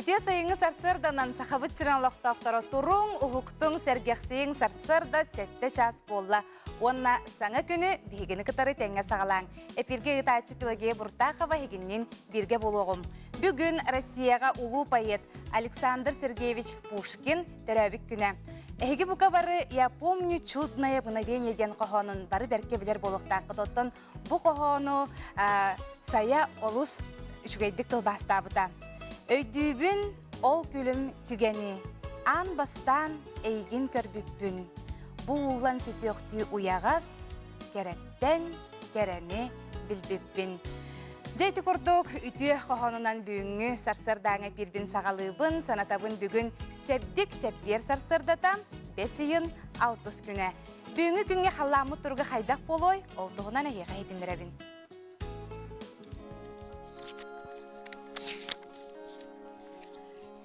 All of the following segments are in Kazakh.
Үтө сайыңы сарсырданан сахабыт сыранлақтақтары турун ухуктың сәргексейін сарсырда сәтті час болла. Онна саңа күні бейгіні кытары тәңе сағалаң. Эпирге ұтачы пилаге Бұртақова хегіннен бірге болуғым. Бүгін Россияға улу поэт Александр Сергеевич Пушкин төрәбік күні. Эге бука бары «Я помню чудное мгновение» ден қоғанын бары бәрке білер болуқтақ қытоттын. Бұ қоғану сая олус үшігейдік тылбастабыта. Өйдүүбүн ол күлім түгені, ан бастан эйгин көрбүппүн. Бу уллан сүтөктүү уягас, кереттен керени билбиппин. Жайты көрдік үтүе қоғанынан бүгінгі сарсырдаңы пирбин сағалыбын, санатабын бүгін чәбдік чәппер сарсырдатам 5-6 күні. Бүгінгі күнге қаламы тұрғы қайдақ болой, олтығынан әйеға етімдірәбін.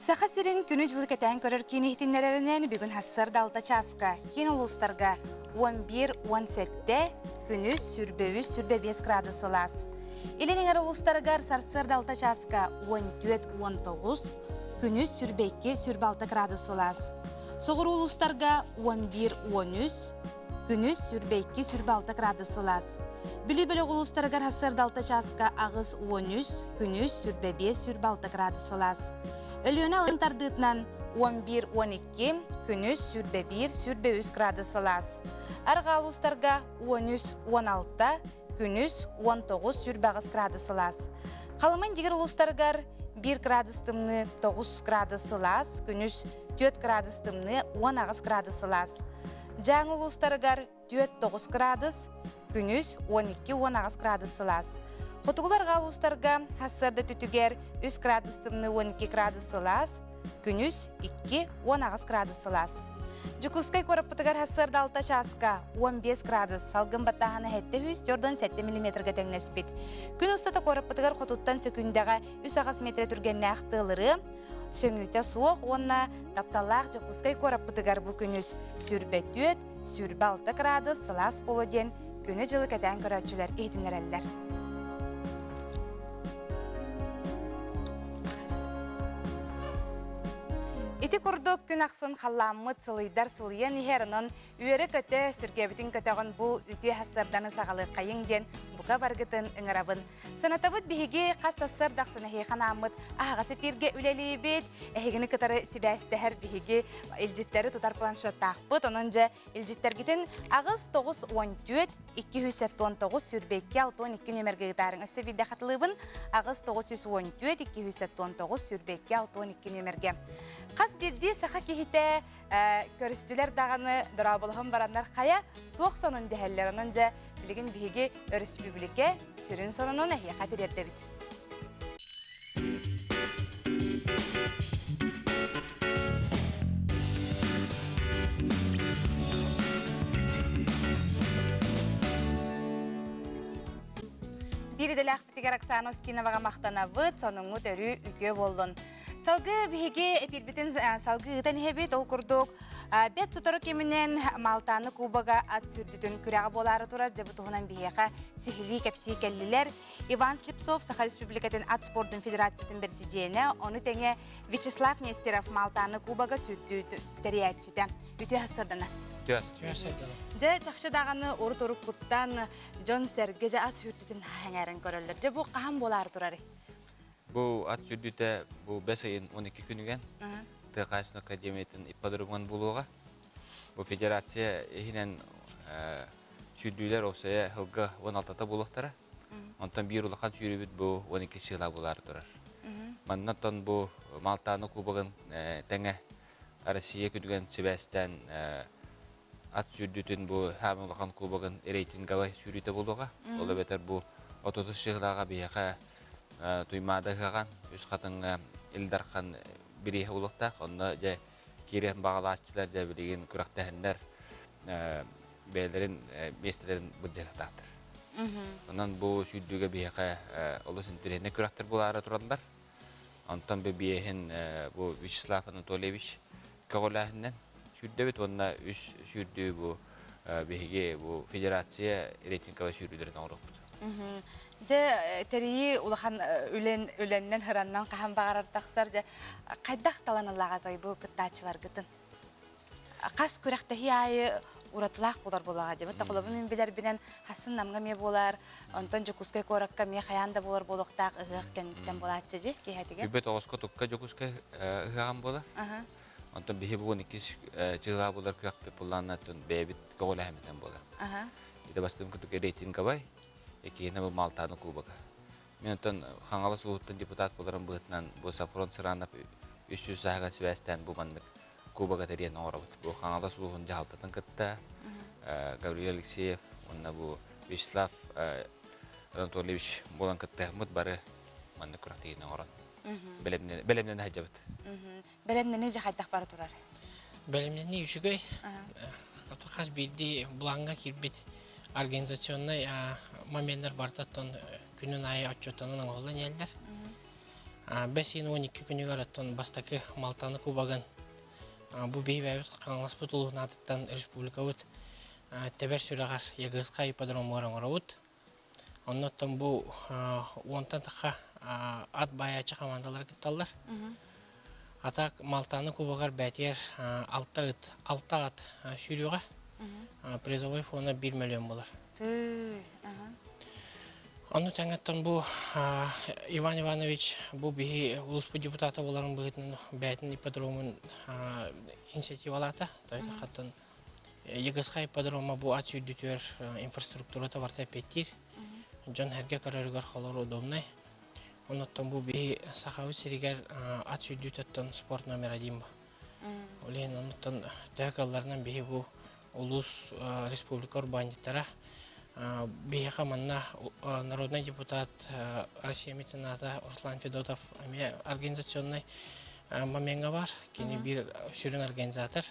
Саха сирин күні жылы кәтән көрір кені ехтінлерінен бүгін хассырда алта часқа, кен ұлыстарға 11-17-те күні сүрбе-5 градусы лас. Иленіңер ұлыстарғар сарсырда алта часқа 14-19 күні сүрбе-6 градусы лас. Соғыр ұлыстарға 11-13 күні сүрбе-6 градусы лас. Білі-білі ұлыстарғар хассырда алта часқа ағыз 13 күні сүрбе-5 градусы лас. Өліөні алынтардытынан 11-12 күні сүрбе-1 градусы лас. Арға алыстарға 13-16 күні 19 градусы лас. Қалымын дегір ұлыстарғар 1 градустымны 9 градусы лас, күні 4 градустымны 10 градусы лас. Жаң ұлыстарғар 4-9 градус, күні 12-10 градусы лас. Хотугуларға ұлыстарға хассырды түтігер 3 градустымны 12 градусы лас, күнүс 2-10 градусы лас. Жүкускай көріппітігер хассырды алта часқа 15 градус, салғын баттағаны әтті 4-7 мм тәңнеспет. Күн ұстата көріппітігер хотуттан сөкіндіға 3 метр түргенне ақтылыры, сөңүйті суық, онна тапталақ жүкускай көріппітігер бұл күнүс сүрбе 4-6 градус лас болу ден күні жылы кәтән көрәтшілер ейтінер әлілер. Ити күрдік күн ақсын қаламыт сылыйдар сылыйын ехерінің үйері көті сүргебітін көтіғын бұ үте хассарданы сағалы қайың ден бұқа барғытын ұңырабын. Санатабыт бігеге қас сассар дақсыны хейхан амыт ағасы перге үлелі бет, әйгіні кітары сібәстәр бігеге елжеттері тұтар планшеттақпыт. Онынжа елжеттергетін ағыз 9-14 219 сүрбекке 6-12 нөмерге ғытарын өсі биді қатылыбын ағыз 914-219 сүрбекке 6-12 нөмерге. Қас бірде сақа кехіте көрістілер дағаны дұрабылығын барандар қая 90 дәхәллер. Онынжа білген бейге республике сүрін сонының әйе қатер ерді біт. Бірділі ақпетігер Оксана Устиноваға мақтана вұд, соныңғы төрі үке болдың. Салғы бейге эпирбетін салғы ұтан хебет ол күрдік. Бет тұтыры кемінен Малтаны Кубаға ат сүрдітін күрәға болары тұрар жабы тұғынан бейеға сихили кәпсі кәлілер. Иван Слепцов Саха Республикатын ат спордың федерациятын бірсідейіне, оны тәңе Вячеслав Нестеров Малтаны Кубаға сүрді дәрияттеті. Үте хасырдана. Жа чақшы дағаны оры-торы құттан Джон Сергеже ат сүрдітін хәңәрін көрілдір. Жа бұл қаған болары тұрары? Бұл ат сүрдіті бұл 5-12 күніген. Тықайсын академиятын иппадырымған болуға. Бұл федерация ехінен сүрділер осая ғылғы 16-та болуқтары. Онтан бір ұлақан сүрібіт бұл 12 жыла болары тұрар. Маннаттан бұл Малтаны Кубағын тәңе Россия күдіген Себәстен ат сүрдітін бұл хәмін ұлақан Кубағын ерейтін ғавай сүріті болуға. Олы бәтір бұл 30 жылаға бейеқа туймады ғаған, үз қатын елдарқан бірі ұлықтақ, онда жа керен бағалы атшылар жа білеген күрақтәхіндер бәлерін, местелерін бұджағықтақтыр. Ондан бұл сүрдіге бейеқа олыс интернетіне күрақтыр болары тұралдар. Онтан бейхін бұл Вячеслав Анатольевич кағолағынан сүрді бет, онда үз сүрді бұл бейге бұл федерация рейтинговый сүрділерін ауырып бұд. Де терии улахан үләннән хыраннан каһан багарар тахсар де кайдах таланаллага той бу кыттачылар гытын. Кас күрәктә хияй уратлах булар булага деп. Тагылы мен билер белән хасын намга ме булар. Антон жукускай коракка ме хаянда булар булыктак ыгык кенттен булат ди кехәтиге. Күбет оғысқа тұққа жокускай ыгаган бола. Антон бихи бугун икис жыга булар күяқпе пулланна тун бебит гогола хәмитен болар. Иде бастым күтүк рейтинга бай. Екені бұл Малтаны кубага. Мен антон хаңалы сулуттан депутат боларын бұғытынан бұл Сафрон Сыранап 300 сағаған сібәстен бұл мандық кубага тәрен оңырабыд. Бұл хаңалы сулуғын жағалтатын кытта. Гаврил Алексеев, онна бұл Вячеслав Анатольевич болан кытта мұд бары мандық күрақтеген оңыран. Белемнен әжабыд. Белемнен әжі қайдақ бары тұрар? Белемнен үшігөй. Қас бірді бұланға кирбет организационный моменттер бартаттан күнін айы отчетанын оғылын елдер. Бәсейін 12 күні көраттан бастақы Малтаны кубаган бұ бейбәйбіт қаңлас бұтылуын атыттан республика өт тәбәр сүрағар егізқа ипподром орын өт. Оннаттан бұ онтан таққа ат баячы командалар кетталар. Атақ Малтаны кубагар бәтер 6 ат сүріға призовой фона 1 миллион болар. Оны тәңгеттен бұл Иван Иванович бұл бігі ұлыспы депутаты боларын бұғытын бәйтін ипподромын инициативалата. Тойты қаттын егізға ипподрома бұл ат сүйдітер инфраструктурата барта петтер. Жон әрге қарарығар қалар удобнай. Оныттан бұл бігі сақауы серігер ат сүйдітеттен спорт номер 1 ба. Олейін оныттан дәғаларынан бігі бұл Улус республика урбандиттара бияқа манна народный депутат Россия мецената Руслан Федотов организационный моменга бар. Кені бір сүрін организатор.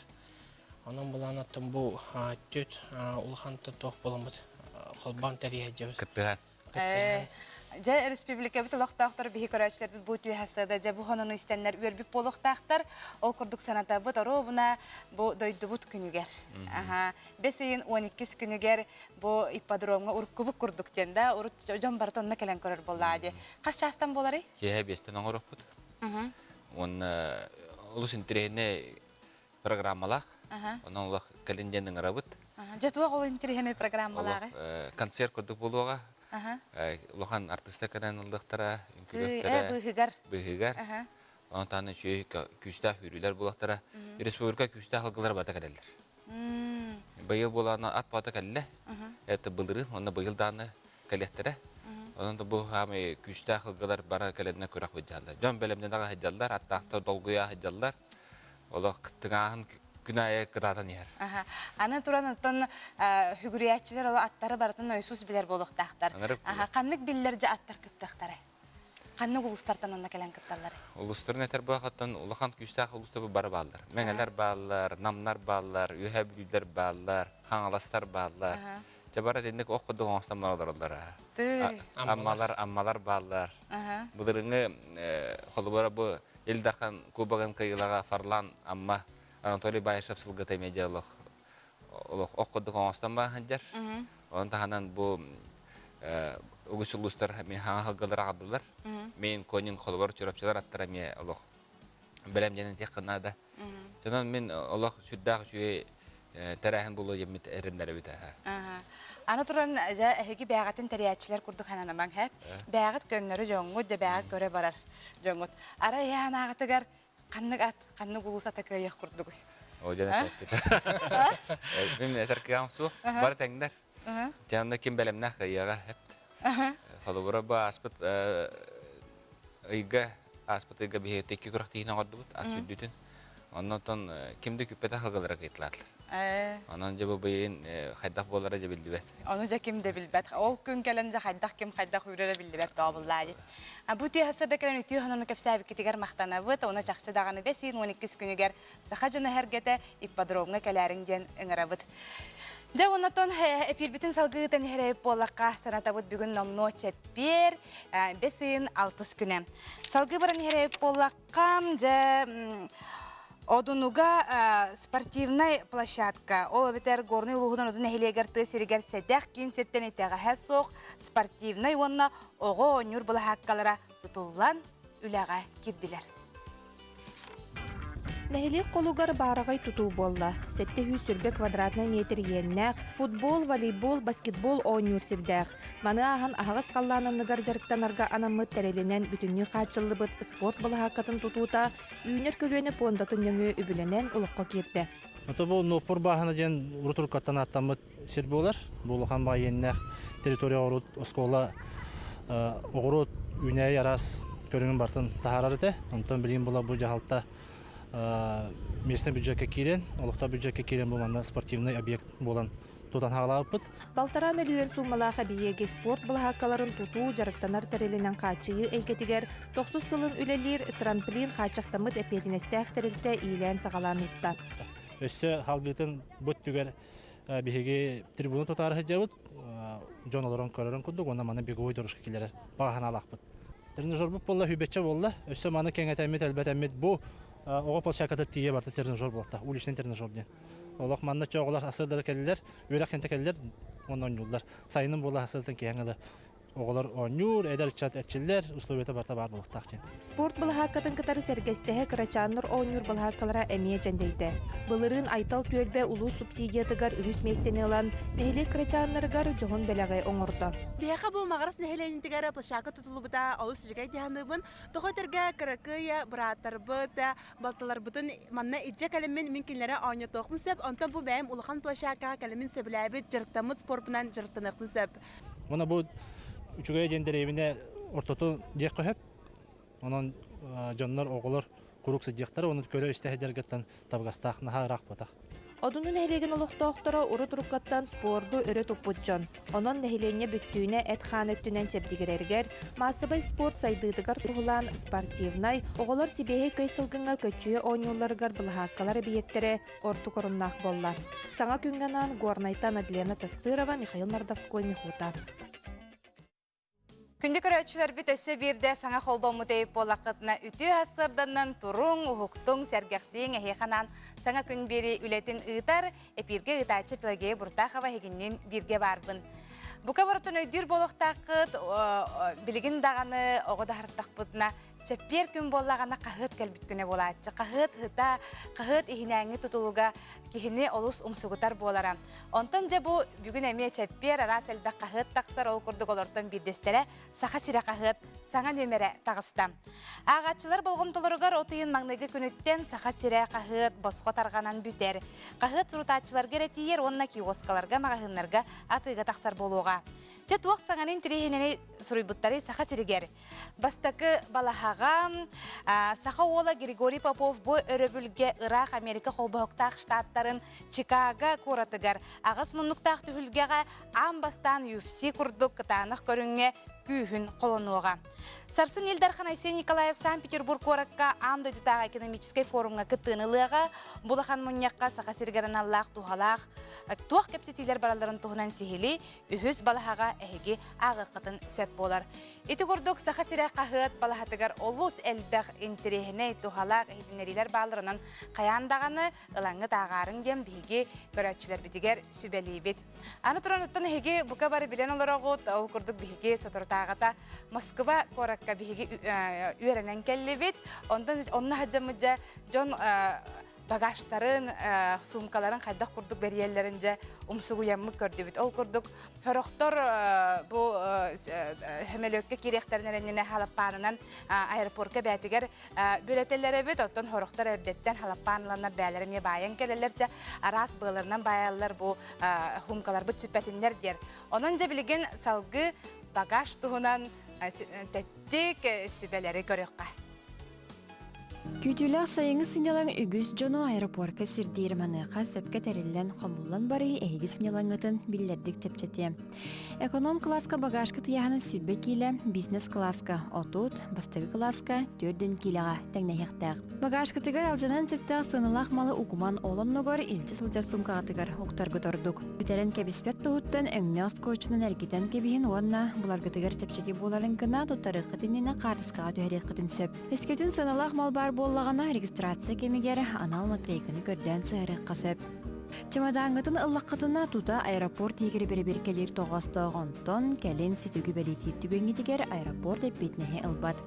Onun bulan attım bu tüt ulğantı toq bolumut qalban tarihi jabız. Kıttıgan. Ja Respublika bit loqtaqtar bihi körәчләр бит бу түйәсәдә ja bu хананы истәннәр үер бит болоқтақтар ол курдук саната бу таро буна бу дойды бут күнүгәр. Аха. Бесен 12 күнүгәр бу ипподромга уркубы курдук тенда урут жон бартонна келен көрөр боллады. Кас частан болары? Кеһә бестен оңорып бут. Он улус интерене программалар. Onun улах календарның рабыт. Жатуа ол интерене программалары. Концерт курдук болуга. Улахан артистер канан улдыктара, инфлюенсерлар. Быгыгар. Onun tane şey küçta hürüler bulaqtara. Respublika küçta halkılar bata gelirler. Bayıl bolana at bata gelirler. Это bıldırı, onu bayıl dağını gelirler. Onun da bu hami küçta halkılar bara gelirine kurak vecallar. Can belemden dağa hecallar, hatta dolguya hecallar. Ola kıttığın günahı kıdatan yer. Ana turan ton hügüriyatçılar o atları baratan öysüz biler boluqtaqtar. Qanlık billerce atlar kıttaqtары. Qanlık ulustardan onda kelen kıttalları. Ulusların eter bu hakatan ulakan küçtaq ulustar bu bara bağlar. Mengeler bağlar, namlar bağlar, ühebüler bağlar, xangalastar bağlar. Jabara dendik okudu oğustamlar olarlar. Ammalar bağlar. Budırını xolubara bu eldakan kubagan kayılaga farlan amma Anatoly Bayashab sılgıtay medyalık okuduk oğustamlar hancar. Onun tahanan bu Ugus uluslar men halgalar aldılar. Men konin xolubara çorapçılar attara me Allah. Belemden tek qanada. Jonan men Allah süddaq şüye tarahin bulu yemit erinler bita. Ana turan ja hegi bägatın teriyatçılar kurduk hananaman hep. Bägat gönleri joңгут da bägat göre barar. Joңгут. Ara yanağıtıgar qanlık at, qanlık ulus atakayıq kurduk. O jana tepti. Men eter kıyamsu bar tengler. Janında kim belemnah kayaga hep. Xolubara ba aspet ayga aspet ayga bihe tekki kuraqtihina qordubut atsüddütün. Ondan kimde küpete halgalara kayıtlatlar. Ondan jaba bayin xaydaq bolara jabildi bet. Onu ja kim de bilbet. O gün gelen ja xaydaq kim xaydaq hürere bildi bet tabulladı. Bu tüy hasırda kelen ütüy hanını kapsabi kitigar maqtana bet. Ona çaqçı dağını besin 12 günüger saxajına hergete ippadromga kelerinden ıngırabıt. Ja ondan epirbitin salgıdan herep bolaqqa sanatabut bugün nomno çepir besin 6 güne. Salgı baran herep bolaqqa ja Одунуга спортивная площадка. Ол бетер горный лугудан одун эхилегер тысыригер седех кин сеттен итеға хэсоқ спортивный онна оғы онюр бұла хаққалара тұтулан үләға кирдилер. Нәхилек қолугар барағай тұту болла. Сетте хүй сүрбе квадратный метр еннәқ, футбол, волейбол, баскетбол ойнур сирдәқ. Маны ағын ағыз қалланыныгар жарықтанарға анамыт тәрелінен бүтінні қатшылы бұд спорт бұла хаққатын тұтуыта, үйінер көлуені пондатын нөмі үбіленен ұлыққа керді. Ото бұл нопор бағына ден ұрытұрқаттан аттамыт сер болар. Бұл қан ба еннәқ территория орут, оскола оғырут, үйнәй арас көріңін бартын тахарар еті. Онтан білейін бұла бұл жағалта местный бюджетке кирен, олықта бюджетке кирен болманда спортивный объект болан тудан хағалап бұд. Балтара мөлуен суммалаға биеге спорт бұлғаққаларын тұту жарықтанар тәрелінен қачығы әйгетігер 90 сылын үлелер трамплин қачықтамыд әпетінестәқ тәрелті ийлән сағалан ұтта. Өсті халбетін бұд түгер бігеге трибуны тұтары жауыд, жон оларын көрерін күдік, онда маны бегі ой дұрышқы келері бағана алақ бұд. Тренажер бұд болла, хүбетче болла, өсті маны кәңетәмет, әлбәт әмет бұ оға полшақаты тие барты тренажер болатта, уличный тренажер ден. Олақ манна чоғылар асырдары кәлілер, өрәк кенті кәлілер, оны ойнылар. Сайының болла асырдың кейіңілі. Оғылар ойнур, әдәл чат әтчілер, условията барта бар болықтақ жен. Спорт бұлғаққатын кытары сәргестігі қырачаныр ойнур бұлғаққалара әмие жәндейді. Бұлырын айтал төлбе ұлу субсидиятығар үріс местені алан, нәхілі қырачанырығар жоғын бәләғай оңырды. Бияқа бұл мағарас нәхіләніндігәрі плашақы тұтылы бұта олыс жүгай дияндығын, тұқытырға қырақыя бұраттар бұта, балталар бұтын манна иджа кәліммен мінкенлері ойны тоқмын сөп, онтан бұл бәйім ұлыған плашаққа кәлімін сөбіләбі жырықтамыз спортынан жырықтанықын сөп. Үчүгэй дендеребине ортоту диек көһөп, онон жоннор оголор куруксы диектер, оны көлө истехедергеттен табгастах наха рахпатах. Одунун нәхилеген олықтоқтыры ұры тұрыққаттан спорду өрі тұппыт жон. Онон нәхилене бүттүйіне әтхан өттінен чәбдігерергер, масыбай спорт сайдыдығар тұрғылан спортивнай, оғылар сибейі көйсілгіңі көтчүйі ойнуларығар бұлғаққалары бейеттері орту корыннақ болла. Саңа күнганан Горнайтан Адлена Тастырова, Михаил Мордовской, Михута. Күнді көрәтшілер біт өсі бірді саңа қолба мұтайып болақытына үті асырданнан тұруң, ұхықтың, сәргәқсейін әйханан саңа күн бері үлетін ұйтар, әпірге ұйтачы пілге бұртақова хегінен бірге барбын. Бұқа бұрытын өйдір болықтақыт, білігін дағаны оғыда харттақ бұтына чәппер күн болағана қағыт кәлбіт күне болатшы. Қағыт ихінәңі тұтылуға кихіне олыс умсуғытар болара. Онтан жа бұ бүгін әме чәппер арас әлбәк қағыт тақсар ол күрдік олыртын бірдестері сақа сире қағыт саңа нөмірі тағыста. Ағатшылар болғымтылырығар отыйын маңнығы күніттен сақа сире қағыт босқо тарғанан бүтер. Қағыт сұрутатшылар керетейер онна киоскаларға мағahынларға атыға тақсар болуға. Жетуақ саңанын тірейінені сұрыйбыттары сақа сирегер. Бастакы балахаға сақа ола Григорий Попов бұ өрөбілге Ирақ Америка қолбауқтақ штаттарын Чикаго көратыгар. Ағыз мұннықтақ түхілгеға амбастан UFC күрдік кытанық көрінге күйін қолынуға. Сарсын Елдархан Айсен Николаев Санкт-Петербург ораққа аңды дүтаға экономическай форумға күттініліға, бұлақан мұнияққа сақа сергерін Аллах тухалақ, туақ кәпсетейлер бараларын туғынан сихили, үхіз балахаға әйге ағы қытын сөп болар. Еті көрдік сақа сирек қағыт балахатығар олус әлбәқ интерехіне тухалақ әйдінерилер балырынан қаяндағаны ылаңы тағарын дем бейге көрәтшілер бітігер сүбәлейбет. Аны тұран ұттын әйге бұқа бары білен оларағыт, ол көрдік бейге сатыртағыта Москва коракка биһиги үйренен келлебит. Онна хаджамыджа жон багажтарын, сумкаларын хайдах курдук бериеллеринже умсугу яммы көрдүбүт. Ол курдук хөрөктөр бу хемелөккө киректернеренне халаппанынан аэропортка бәтигер бөлөтеллеребит. Оттон хөрөктөр эрдеттен халаппанларына бәлерине баян келелерче арас быларынан баяллар бу хумкалар бу чүппетиннер дер. Онон же билген салгы багаж туһунан тәттік сүбәлері көріққа. Күтілі сайыңы сынялан үгіз жону аэропортка сирдейір маныға сөпке тәрелілен қамылан бары әйгі сынялаңытын білдердік тепчете. Эконом класска багажка тияғаны сүрбе келі, бизнес класска отут, бастығы класска төрден келіға тәңнәйіқтәқ. Багажка тігір алжанан сөптәқ сынылақ малы ұқыман олон нұғыр елчі сылжар сумкаға тігір ұқтарғы тордық. Бүтәрін кәбіспет тұғыттан әңне оскоучының әргетен кебіген орна бұларғы тігір тепчеге боларын кына тұттары қытынені қарысқаға түйәрек қытын сөп. Ескетін сынылақ мал бар бол боллағана регистрация кемигер анал наклейканы көрден сыры қасып. Чемодаңытын ыллаққытына тута аэропорт егері беребер келер тоғастығынтон кәлен сүтігі бәлетер түгенгетігер аэропорт әппетнеге ылбат.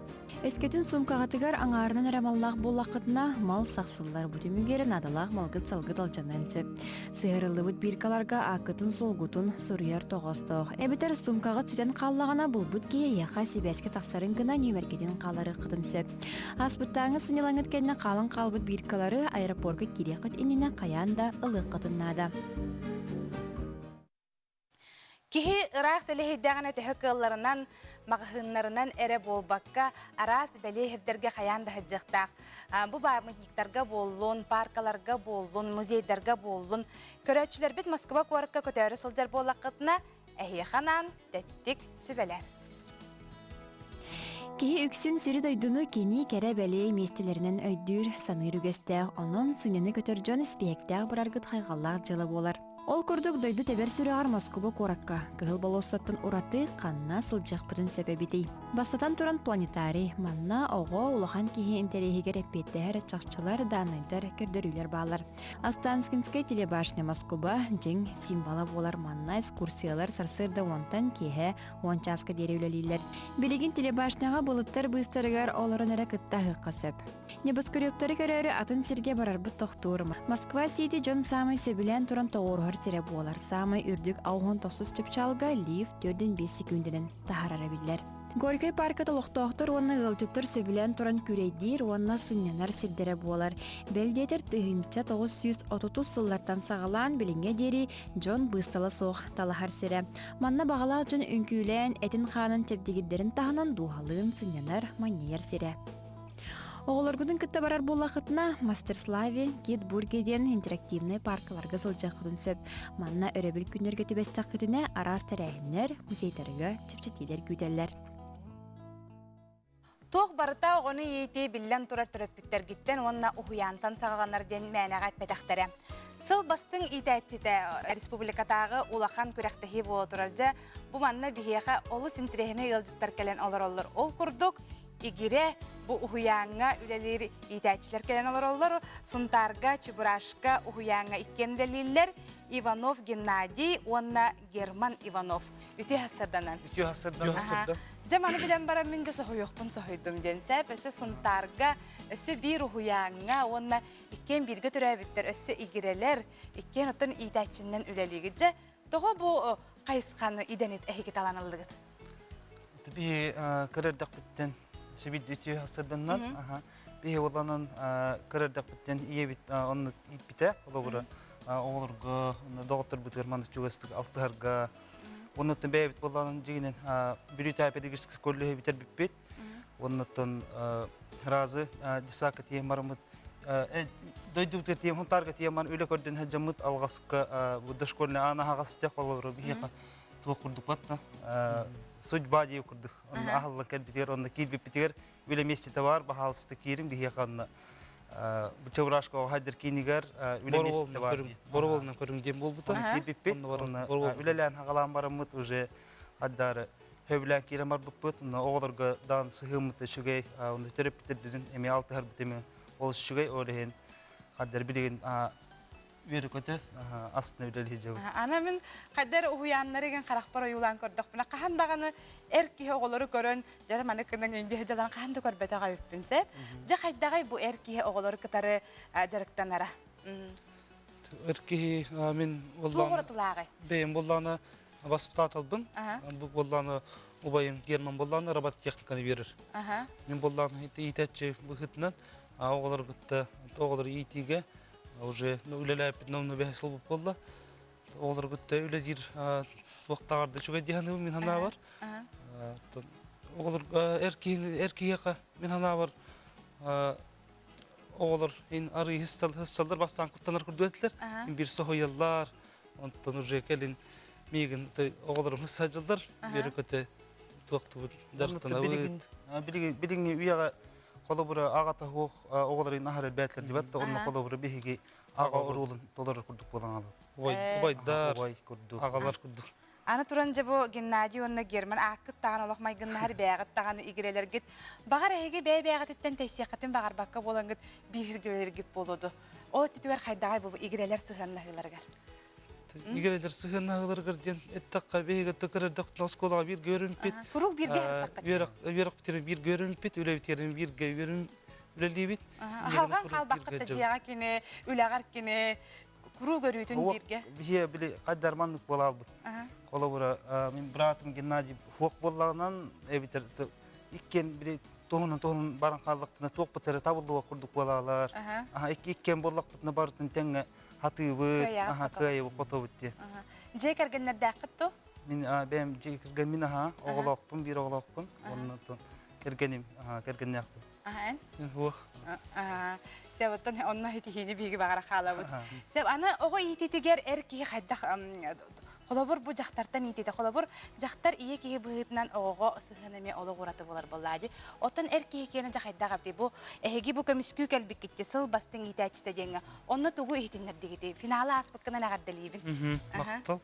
Өскетін сумкағатыгар аңарынан әрамаллақ боллаққытына мал сақсылар бұтымігер надалақ малғыт салғыт алжанын сөп. Сығырылы бұд біркаларға ақытын солғытын сұрыяр тоғастық. Әбітер сумкағыт сүтен қаллағана бұл бұд кей яқа себәске тақсарын кіна нөмеркеден қалары қытын сөп. Аспыттаңы сынелаңыт кәніне қалын қалбыд біркалары аэропорға кереқыт иніне қаянда ылық қытыннада. Кихи ырaq телехиддагана төһөккылларынан мағыһыннарынан эре болбакка арас бәлеһирдерге хаян да хыджыктак. Бу памятниктарга боллун, паркаларга боллун, музейдерге боллун. Көрөчүлөр бит Москва коракка көтөрө сылжар боллакытына эхиханан теттик сүбелер. Кихи үксүн сири дойдуну кини кере бәлей местелеринен өйдүр саныр үгестәк, онон сыныны көтөржөн спектак бараргыт хайгаллак жылы болар. Ол күрдік дойду тебер сүріғар Москва коракка. Кығыл болоссаттын ураты қанна сылжақ бүтін сөбебедей. Бастатан туран планетарий, манна оға улахан кихи интерехигер эппеттәр чақчылар данайдар көрдөрүлер балар. Астанскинская телебашня Москва жың символа болар манна экскурсиялар сарсырда онтан кеhe ончаска деревлелилер. Билигин телебашняға болыттар быстарыгар оларын әрі кытта хыққасып. Небоскөрөптары көрөрі атын сирге барар бұт тоқтуырма. Москва Сити жон самый сөбілен туран тоғырғыр тире болар. Самый үрдік ауғын тоқсыз чыпчалға лифт 4-5 секундинен тахарара билер. Горький паркы толықтоқтыр, оны ғылжыттыр сөбілен туран күрейдер, оны сыннанар сирдері болар. Бәлдетер тығынча 930 сыллартан сағалан білінге дері Джон бысталы соқ талахар сире. Манна бағалақ жын үнкүйлен әтін қанын тепдегіддерін тағынан дуғалығын сыннанар маннияр сире. Оғыларгудың кітті барар болақытына Мастерславе, Китбургеден интерактивный паркаларға сылжақытын сөп. Манна өребіл күнерге төбестақ күтіне арас тәрәйінлер, музейдерге тепчетелер күйтелер. Тоқ барыта оғыны ейте біллен тұрар түрөппіттер гиттен, онына ұхуянтан сағаланар ден мәнеға пәтәқтәрі. Сыл бастың итәтчеті республикатағы улахан күрәқтіхи болытырарда, бұ манна бігеға олыс интерехіне елжіттар кәлен олар ол күрдік. Игире бу ухуянга үлелер итәчләр келен олар Сунтарга, Чебурашка ухуянга иккен үлелерлер Иванов Геннадий, онна Герман Иванов. Үте хасырданан. Жаманы білен бара мен де сохойоқпын сохойдым денсәп, өсі Сунтарга, өсі бір ухуянга, онна иккен бірге түрәбіттер, өсі игирелер, иккен отын итәчіннен үлелегіде. Доға бу қайысқаны иденет әхекет аланылдығыд? Таби көрердік біттен Сибит үтү хасырданнан, бие оланын көрердік біттен ие бит оны иппите, олығыры оғылырға, доғыттыр бұтығыр мандық жүгістік алтығырға, оныттың бәй бит боланын жегінен бір үті әпедегістік көрлігі бітер бітпет, оныттың разы дисақы тием барымыд, дойдуктер тием, хунтарға тием бар өлі көрден әджамыд алғасыққа бұдды шкөліне ана ағасытек олығыры бейеқа туық құрдық батна. Судьба дей күрдік. Оны ағылын кәлбетер, оны кейлбепетер, өлі местеті бар, бағалысты кейрін бейеқанына. Чебурашка оғайдыр кейнігер, өлі местеті бар. Боролынан көріңден бол бұтын. Кейлбепет, өлілән ағалан барымыд, уже қаддары хөбілән кейрін бар бұппыт, оғылырға дан сығымыты шүгей, оны төрепетердерін әме алты ғар бітеме олыс шүгей, олығын қаддар білеген Вері көті астына үлелі жауы. Ана мен қайдар ұхуяннар еген қарақпар ойулан көрдік. Бұна қағандағаны әркеге оғылары көрін, жары маны күнің өңге жалан қағанды көрбеті ғай өппінсе. Жа қайдағай бұл әркеге оғылары кітары жарықтан ара? Әркеге мен бәйім болланы басыпта аталбын. Бұл болланы ұбайым Герман болланы рабат техниканы берір. Мен болланы итәтші бұғытынан оғылары күтті, оғылары итіге уже үлеләп новны бәхсел болды. Олар күтті үледер уақыттағарды шуға дияны мен хана бар. Олар әркеге мен хана бар. Олар ары хысталдар бастан күттанар күрді өтілер. Bir соғойалар, онтан уже кәлін меген оларым хысталдар. Бері көті туақты жарықтан ауыд. Білігіне үйаға қолы бұры ағата оғыларын ағар әлбәтлер дебатты, оның қолы бұры бейге аға ұрулын толары күрдік болан алып. Обайдар, күрдік. ағалар күрдік. Аны туран жабо Геннадий онна Герман аккыт таган олохмай гыннар бягыт таган игрелер гит. Багар эге бягыттен тесиякатын багар бакка болан гит биргелер гит болоду. О титүгөр хайдагай бу игрелер сыганнагыларга. Игрелер сыганнагыларга ден эттакка беге текердек тоскола бир көрүнпүт. Курук бирге бакка. Верак битер бир көрүнпүт, үле битерин бирге көрүн үлелибит. Халган калбаккыта жыга кине, үлагар кине куру көрүтүн бирге. Бие биле кайдарманлык бола албыт. Кола бура мен братым Геннадий хок боллаганан эбитер иккен бире тоғын баран қалдықтына тоқ бітері табылдыға құрдық болалар. Иккен боллақпытына барытын тәңі хатыбы, көйі қоты бітті. Жей кәргенлерді ақытты? Мен бәйім жей кірген мен оғылақпын, бір оғылақпын. Онын кіргенім, кіргенне ақпын. Мен хуақ. Сәп оттан онына хетихini биги багара халабыт. Сәп аны ого итетигер эрки хайдах холобур бу жактартан итете. Холобур жактар ие киги быгытынан ого сыгынеме оло гураты болар боллади. Оттан эрки кene жахайдага бди бу эги бу көмүскү келбик китте сыл бастын итачта деңе. Онна тугу ихтиннер дигити. Финала аспыккана нагадделибин. Мактал.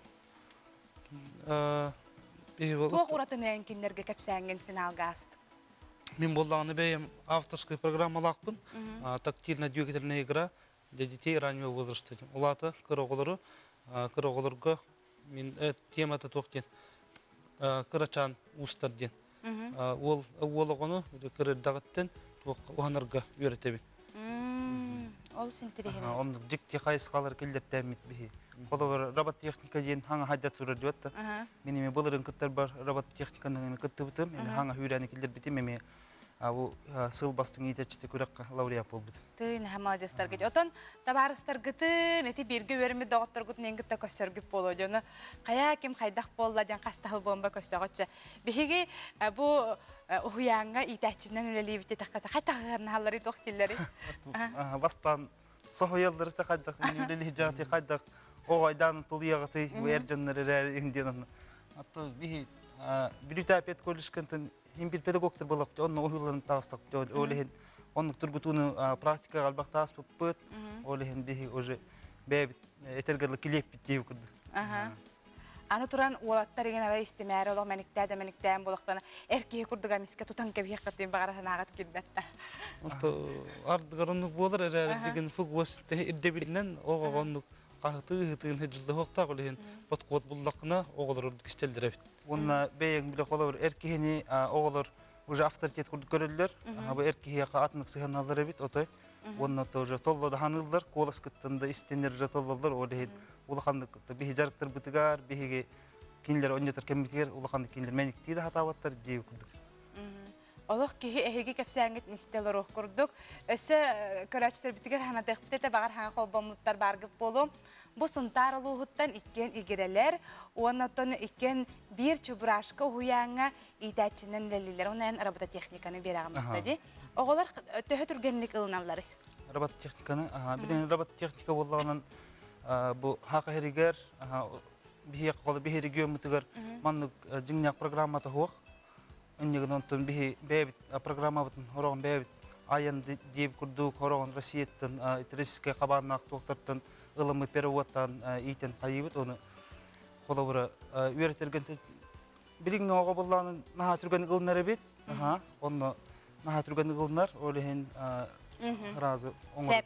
Тугу гуратын киннерге кепсәнген финалга аст. Мен боллағаны бәйім авторская программа лақпын, тактильна двигательная игра для детей раннего возраста. Олаты кырағыларға мен тематы тоқтен кырачан ұстар ден. Ол оғыны кырырдағыттен оғанарға өретебін. Ол синтиреген. Оны жікте қайыс қалар келдер тәмет бейі. Олар робот техника ден хаңа хайда тұрыр дейотты. Менеме болырын күттер бар робот техниканың күтті бұтым. Хаңа үйрәні келдер бітім, менеме сыл бастың етечті көрекқа лауреат болбуд. Тын хамадестер гет. Отон табарыстар гытын, эти бирге өрмі доғыттар гытын енгітті көсөргіп болу. Жоны қая кем қайдақ болла жан қастағыл бомба көсөғытшы. Беге бұл ұхуянға етәчінен үлелей бітті таққата. Қайтағырын халары тоқтелері. Бастан соғыялдары қайдақ, үлелей жағыты қайдақ. Оғайдан тұлияғыты, өржінлері рәрінден. Bir ütapet kolluşkantın hem bir pedagogtur bolaq, onun oyullarını tağыстaq, öylehen onun turgutunu praktika qalbaq tağыс bıt, öylehen behi oje bäbit etergerlik kilep bitdiği kurdu. Аны туран уолаттар еген ара истемәре олақ мәниктәден болақтаны әркеге күрдіға миске тұтан кәбе қаттен бағарахан ағат келбәтті. Ардығарынлық болар әрі деген фуг өсті үрдебілінен оғағанлық қағыты-ғытығын хеджілді хоқтақ олеген бұт-қот бұллақына оғылар үрдік істелдер әбіт. Онына бәйін біле қолауыр әркегені оғылар уже авторитет көрілдер, бұл әркеге атынық сығаналар әбіт, отой. Онына тоже толлады ханылдар, қолас кыттында істенер же толлалар олеген улахандык бихи жарыктар бытыгар, бихиге кинилер оннетер кеммитигер, улахандык кинилер мәниктейді хатаваттар дейі күрдік. Олық кеге әйге кәпсәңгет нестелер оқ күрдік. Өсі көрәчістер бітігер хана тәқпітеті бағар хана қолбамлыттар баргып болу. Бұл сұнтар ұлығыттан иккен игерелер, оннаттан иккен бір чубрашқа ұяңа итәчінен ләлілер. Онайын работа техниканы берағымдықты де. Оғылар төхі түргенлік ылыналары. Работа техниканы, бірін работа техника болғанын bu haqı heriger, bihi qolu bihi region mutugar, manlık cingnak programmata hoq. Önnegin ontun bihi bebit programma butun horağın bebit ayan deyip kurduk horağın Rusiyetten, Rusiske qabannak toqtartan ılımı perevottan iten qayibit onu qola bura üretergen birin oğa bollanın naha türgen ılnar ebit, onu naha türgen ılnar olehen разы. Сәп.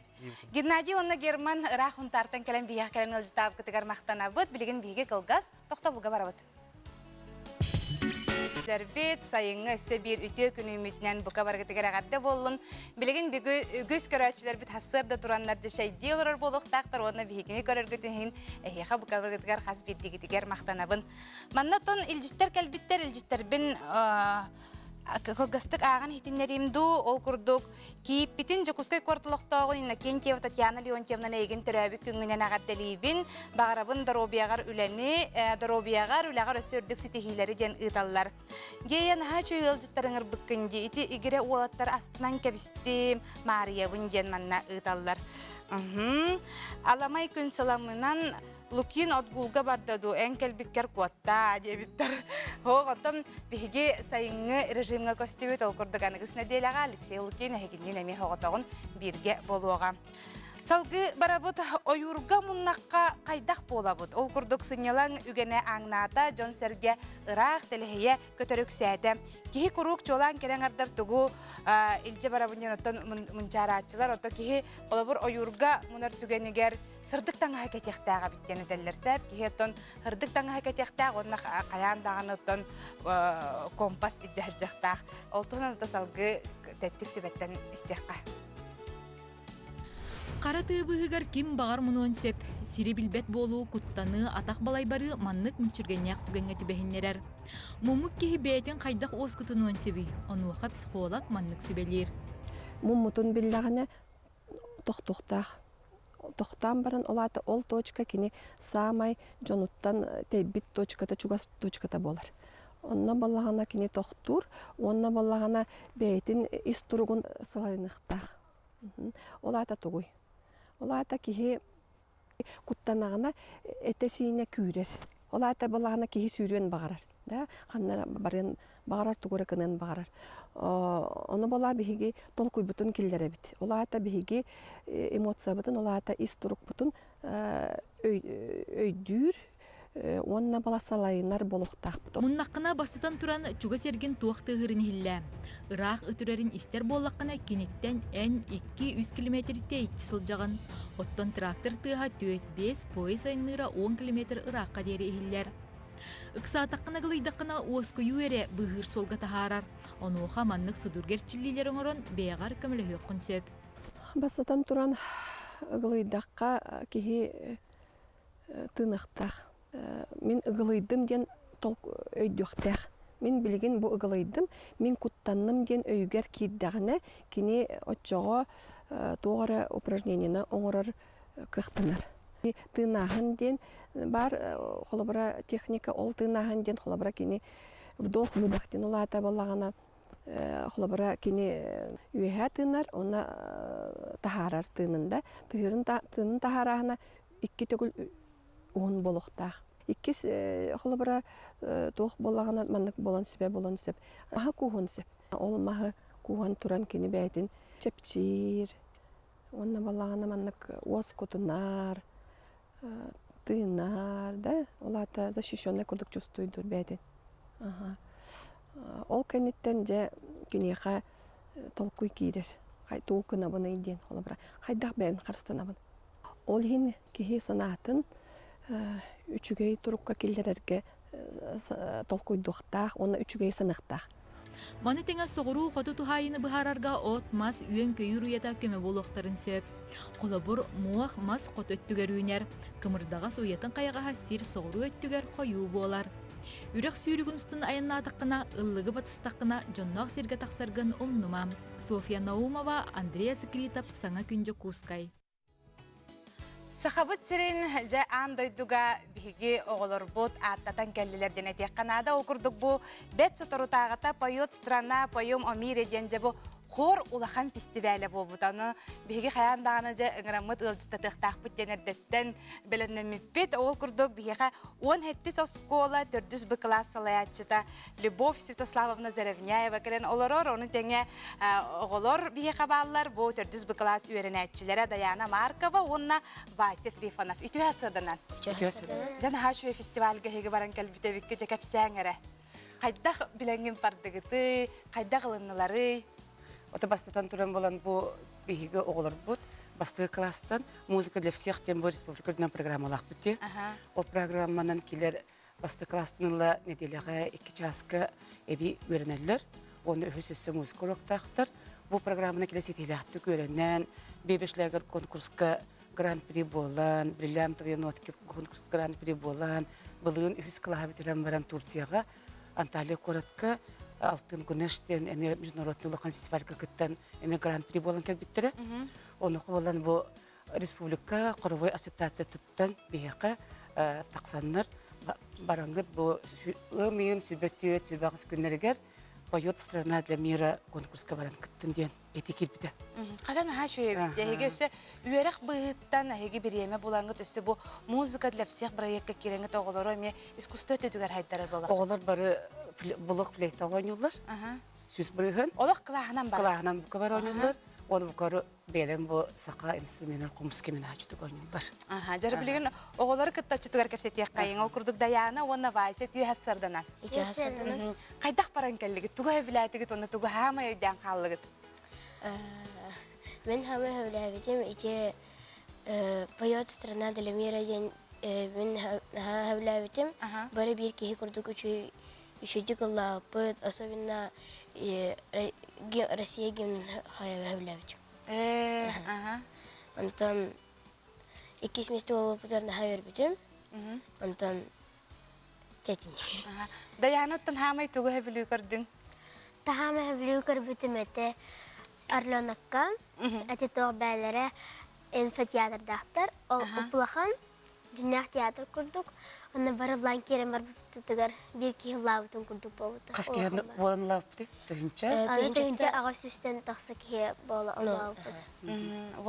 Геннадий онна Герман рахун тартан кәлем бияқ кәлем ылжытап кітігер мақтана бұд, білген бейге қылғаз, тоқта бұлға бара бұд. Сәрбет сайыңы өсі бір үте күні үмітінен бұқа бар кітігер ағадды болын. Білген үгіз көрәчілер біт хасырда тұранларды шәйде олар болуқтақтар, онна бейгіне көрер күтінен әйеға бұқа бар кітігер қас бірді кітігер мақтана бұн. Манна тон илжіттер кәлбіттер, илжіттер бін Кылгастык ағын хитиннеримду ол күрдік. Кейіп бітін жүкізгай кортылықтауын инна Кентьева Татьяна Леонтьевнан егін түрәбік күнгінен ағадделейбін. Бағарабын Доробияғар үләні, Доробияғар үләғар өсірдік сетихилері ден ұйталылар. Гейен ға чөй ылжыттарыңыр бүккінде, иті игіре уолаттар астынан кәбістім Мариявын ден манна ұйталылар. Аламай күн саламынан Лукин отгулга бардаду энкел биккер куатта дебиттер. Хоғатым биге сайыңы режимға көстебет ол күрдіғанығыз нәделіға Алексей Лукин әйгінен әме хоғатағын бірге болуға. Салгы барабыт ойурга муннаққа қайдақ болабыт. Ол күрдік сынялан үгене аңната Джон Серге ырақ телехие көтөрік сәді. Кихи күрік жолан керен ардар тұғу илже барабынен оттан мұнчаратчылар. Отто кихи олабыр ойурга мұнар түгенігер сырдық таңға кәтектаға біттені дәлдерсәр. Кихи оттан сырдық таңға кәтектақ, онна қаяндағын оттан компас иджахджақтақ. Ол тұғынан отто салгы тәттік сөбеттен істеққа. Қара тыыбыһыгар ким бағар мұнуын сөп, сири билбет болу куттаны атақ балай бары маннык мүнчүргенняк түгенге түбәһиннерер. Мумук киһи бәйтен қайдақ оос кутунуын сөбүй, онуақа психолог маннык сөбелер. Муммутун биллағаны тоқтуқтақ. Тоқтан баран олаты ол точка кини самай жонуттан тейбит точката, чугас точката болар. Онна балағана кини тоқтур, онна балағана бәйтін истургун сылайнықтақ. Олата тугуй. Олата кихи куттанағына этесине күйрер. Олата балағына кихи сүйрен бағарар. Қаннар барен бағарар тугура кынан бағарар. Оны бала бихиги толкуй бутун киллере бит. Олата бихиги эмоция бутун, олата истурук бутун өйдүр, онна бала салайынар болуқтақ бутун. Мұннаққына бастатан туран чуга серген туақты ғырын хиллә. Ырақ үтірерін істер боллаққына кенеттен ән 200 километрте итчі сылжаған. Оттан трактор тыға 4-5 пояс айныра 10 километр ыраққа дері хиллер. Ықсатаққына ғылайдаққына оскую әре бұғыр солға тахарар. Онуға маннық судургерчілілер оңырын бейғар көмілі хөққын сөп. Бастатан туран ғылайдаққа кеге тынықтақ. Мен ұғылайдым ден өйдіқтәқ. Мен білген бұл ұғылайдым, мен құттанным ден өйгер кейддағына кені отчоға тоғыры упражнениені оңырыр қықтынар. Тынағын ден бар қолабыра техника, ол тынағын ден қолабыра кені вдох-выдох ден олата болағына қолабыра кені үйәе тынар, оны тахарар тынында. Тынын тахарағына 2 төгіл он болуқтақ. Иккес қолабыра тоқ болағына маннық болан сөп. Маға куғын сөп. Ол маға куған туран кені бәйтін чепчир. Онна болағына маннық оз көтінар, тыынар, да? Олата защищенный күрдік чувствуйдыр бәйтін. Ол кәнеттен же кенеға толқуй кейдер. Туғын абыны иден қолабыра. Қайдақ бәйін қарыстанабын. Ол хин кеге санатын үчүгей турукка келдерерге толкуйдуқтақ, оны үчүгей санықтақ. Маны теңе соғыру қоту тухайыны бұхарарға от мас үйен көйір уята көмі болуқтарын сөп. Қолабыр муақ мас қот өттігер үйнер, кымырдағас уятын қаяға сир соғыру өттігер қойу болар. Үрек сүйрігін үстін айынна атаққына, ыллығы батыстаққына жоннақ сирге тақсарғын омнумам. Софья Наумова, Андрея Закритов, Саңа күнжі Кускай. Сахабыт сирин жа андойдуга биги оголор бут аттатан келлилерден этек канада окурдук бу бет соторутагата поет страна поем о мире денже бу хор улахан фестивале болбутаны биги хаяндаганы жа ыңрамыт ылжытатыктак бүттенердеттен беленемиппит ол курдук бига 17 оскола 400 б классалаячыта Любовь Святославовна Заревняева келен олорор оны теңе оголор бига баллар бу 400 б класс үйренетчилери Даяна Маркова онна Вася Трифонов итүәсәдәнән жана хашу фестивальгә хеге баран калбитебикке текәпсәңәре кайдак биленген бардыгыты кайдак ылыннылары. Ота бастатан туран болан бу биһиге оголор бут. Бастыгы класстан музыка для всех тем бу республикадан программалак битти. Ол программанан килер басты класстынла неделяга 2 часка эби үйренелер. Оны өсөсө музыка уроктактар. Бу программаны келесі телехатты көренен бебешләгер конкурска гран-при болан, бриллиантовые нотки конкурс гран-при болан, былын үз клабителен баран Турцияга, Анталия коротка алтын күнештен эме международный улахан фестивальга кыттан эме гран-при болан келбиттере. Оны болан бу республика коровой ассоциация тыттан бияка таксаннар барангыт бу өмин сүбөттү сүбагыс күннергер поет страна для мира конкурска баран кыттын ден этикет бите. Кадан хашу эбите өсө үйрәк быттан эге биреме булангыт өсө бу музыка для всех проектка киреңе тоголор эме искусство төтүгөр хайдары болар. Оголор бары булык флейта ойнуулар. Сүз бырыгын. Олох кылахынан бар. Кылахынан бар ойнуулар. Onu bu karı belen bu saka instrumental komus kemen açtı oynuyorlar. Aha, jarı bilген oğulları kıtta çutugar kepsetiyak kayın. Ol kurduk dayana ona vayse tüy hassardanan. Kaydak paran kelligi tuga bilatigit onu tuga hama ydan kallıgit. Ben hama hevlabitim içe Poyot Strana de la Mira ben hevlabitim. Böyle bir kişi kurduk üçüncü kılla pıt asabina Rusya gün hevlabitim. Ondan iki smiste olup üzerine hevlabitim. Ondan çetin. Dayana ottan hama tuga hevliu kurdun. Tahama hevliu kurbitim ete Arlanakka ete toğbelere Enfe tiyatr dağıtır. Opulahan dünya tiyatr kurduk. Ona barılan kerem var bir ki lavutun kurduk bavuta. Kas ki olan lavutı tühünce. Ana tühünce Ağustos'tan taksa ki bola lavutı.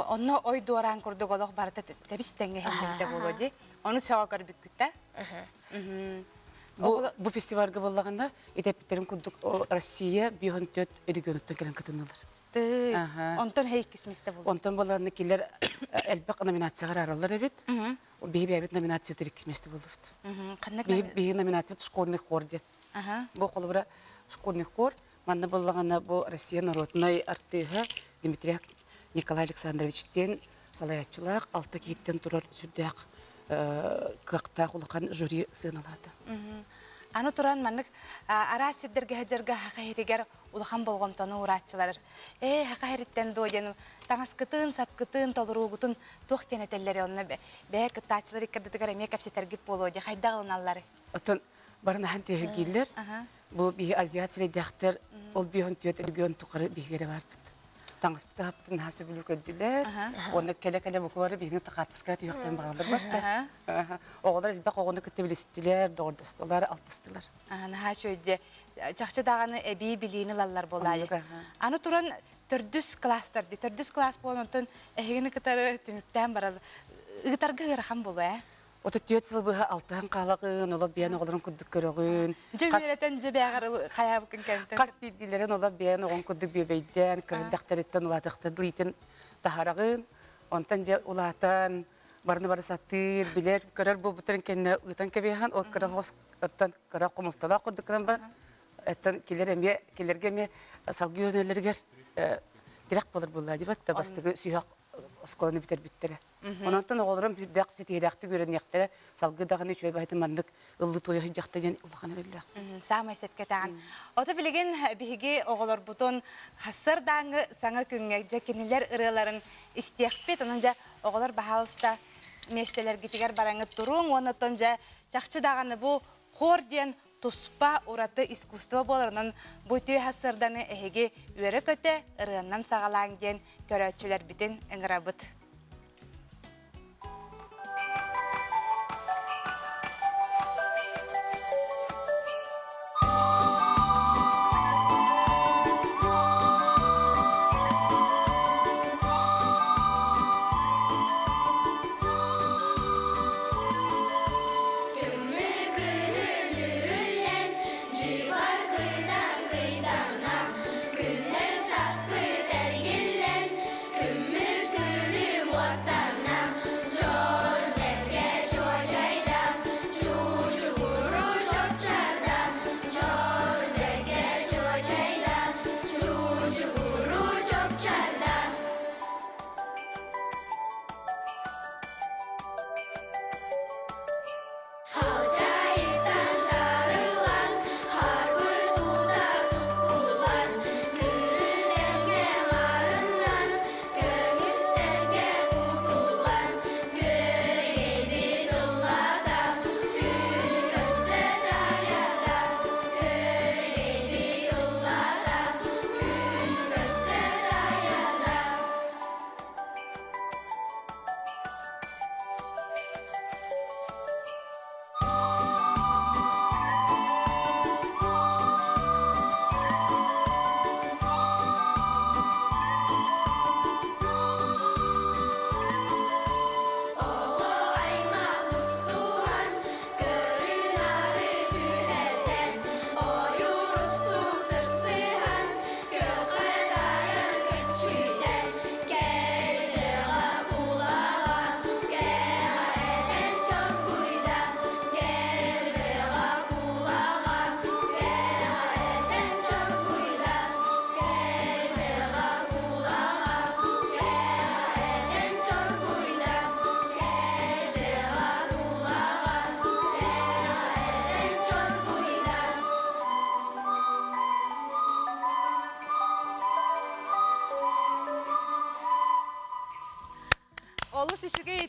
Onu oy doğran kurduk olaq barıta tebisten gehillikte boloji. Onu sewa karbik kütte. Bu festivalga bollaganda eteplerin kurduk Rusya 104 ödegönütten gelen katılırlar. Ondan hey kismeste buldu. Ondan bolarını kiler elbaq nominatsiyaga arallar evet. O bihi evet nominatsiya türk kismeste buldu. Bihi nominatsiya школьный хор дет. Bu kolubra школьный хор. Manna bollaganda bu Rusya народной артыга Дмитрий Николай Александровичтен салаятчылак алты киттен турар сүрдәк кыкта кулакан жюри сыналады. Аны туран маннык ара сиддерге хаҗарга хакыйригер улахан болгомтону уратчылар. Хакыйриттен доҗен таңаскытын сапкытын толуругутун тохтенетеллери онна бе кытачылар иккердигер эме капсетергип болоди хайдагылналары. Отон барына хантегилер. Бу би азиатчылар дактер ол бион төт өгөн тукары бигере барбыт. Таңаспыта хаптын хасы билүк өдүлөр. Оны келе бу квары бигин такатыска түйөктөн багылдыр батты. Оголар илбак огону кетебилистилер, дордостолар, алтыстылар. Ана шөйде чакчы даганы эби билини лаллар болайы. Аны туран төрдүс класстар ди. Төрдүс класс болонтон эхигини кытары түнүктен барал. Ыгытарга ырахам боло. Ота түйөт сыл быха алтыхан каалагын, ола биян оголарын күддүк көрөгүн. Жөмөрөтөн жебягар хаябы кенкентен. Кас бидилерин ола биян огон күддүк бебейден, кырдактарыттан улатыктыдылыйтын тахарагын, онтан же улатан барыны бары сатыр, билер, көрөр бу бутарын кенне ыйтан кебехан, ол кыра хос, оттан кыра комултала курдуккан бар. Оттан келерге ме салгы өрнелергер дирек болар булла дебатта бастыгы сүйак осколаны битер биттере. Онантан оголорум дак сетиракты көрөнөктөр салгы даганы чөй байтын мандык ыллы тойы жакта ден улганы беллек. Самай сепкетан. Ота билеген биги оголор бутон хассар даңы саңа күнгө жекинилер ырыларын истекпет, онунжа оголор бахалыста мештелер гитигер бараңы турун, онотон жа жакчы даганы бу хор ден туспа ураты искусство боларынан бу түй хассарданы эхеге үрө көтө ырыаннан сагалаң ден көрөчүлөр битин ыңырабыт. Kümmür tülü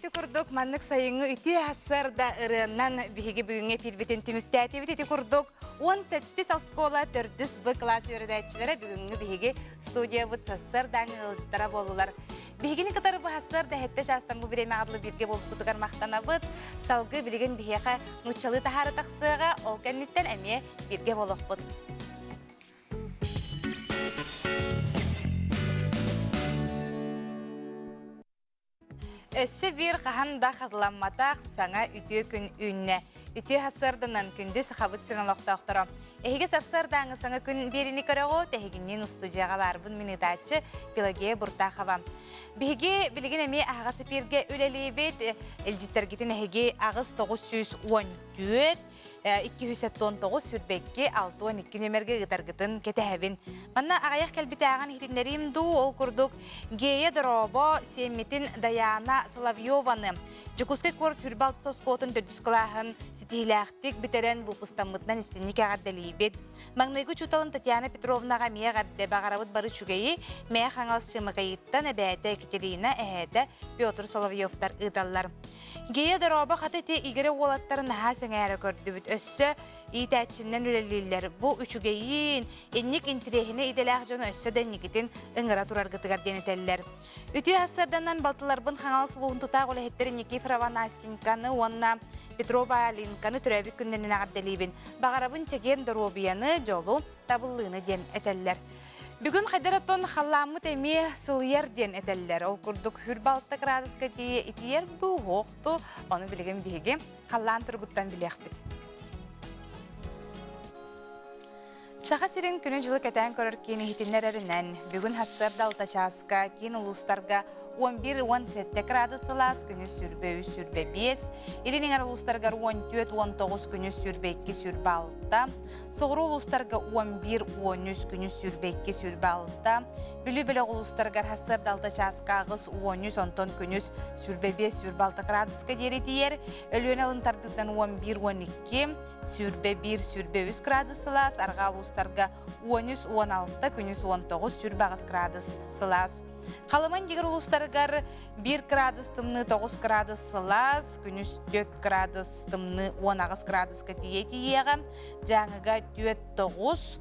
ити курдук, маннык сайыңы үті асыр да ырыаннан биһиги бүгүнгө пирбитин түмүктәти бит ити курдук. 17 оскола 4 Б класс өрөдәтчиләре бүгүнгө биһиги студия бут сассыр даңы ылжытара болулар. Бигини катары бу хассар да хетте шастан бу биреме адлы бирге болуп кутугар мактанабыт. Салгы билген бихеха нучалы тахары таксыга ол кенниттен эме бирге болуппут. Өссө бир каханда хатламматах саңа үтү күн үнне. Үтү хассарданан күндүс хабыт сыналактактара. Эһиге сарсардаңы саңа күн берини көрөгө техигинен студияга барбын минитачы Пелагея Буртахова. Биһиге билген эми агасы пирге үлелебет элжиттергитин эһиге агыс 914 219 сүрбекке 612 нөмерге гытаргытын кетехебин. Манна агаяк келбитаган хитиннерим ду ол курдук Гея Дробо Семитин Даяна Соловьеваны Жукускай корт хүрбалт соскотун дөдүскалаһын ситилактик битерен бу пустамытнан истинник агадделибет. Магныйгы чуталын Татьяна Петровнага мия гадде багарабыт бары чугайы мия хаңалс чымыкайыттан эбәте Екатерина эһәте Петр Соловьевтар ыдаллар. Гея Дороба хатыты игере олаттарын наха сәңәрі көрдүбіт. Өссө итәтчиннен үлелілер. Бу үчүгейин энник интерехіне иделәқ жоны өссө дәнникетін ыңыра тураргытыгар денетелілер. Үті астарданнан балтыларбын хаңал сұлуғын тұтақ олехеттері Никифорова Настеньканы, онна Петрова Алинканы түрәбік күнненен ағадделейбін. Бағарабын чеген Доробияны жолу табыллыны ден әтелілер. Бүгін қайдараттон қаламыт әме сылыяр ден әтелілер. Ол күрдік хүрбалты градуска дие итиер ду оқты, оны білген бейге қалан тұрғыттан білек біт. Саха сирин күнін жылы кәтән көрір кені хитинлер әрінен, бүгін хассар далта часка, кен ұлыстарға 11-17 градусылас күні сүрбе 5, Иринин арылыстарға 14-19 күні сүрбе 2 сүрбе 6, соғыры ұлыстарға 11-13 күні сүрбе 2 сүрбе 6, бүлі-білі ұлыстарға хассар далта часка ағыз 13-10 күні сүрбе 5 сүрбе 6 градуска дері дейер, өлуен алынтардықтан 11-12 сүрбе 1 сүрбе 3 градусылас, арға ұлыстарға 13-16 күні 19 сүрбе 5 градусылас. Қалыман егер ұлыстарғар 1 градус тымны 9 градус сылас, күнүс 4 градус тымны 10 градуска тиеға, жаңыға 4-9,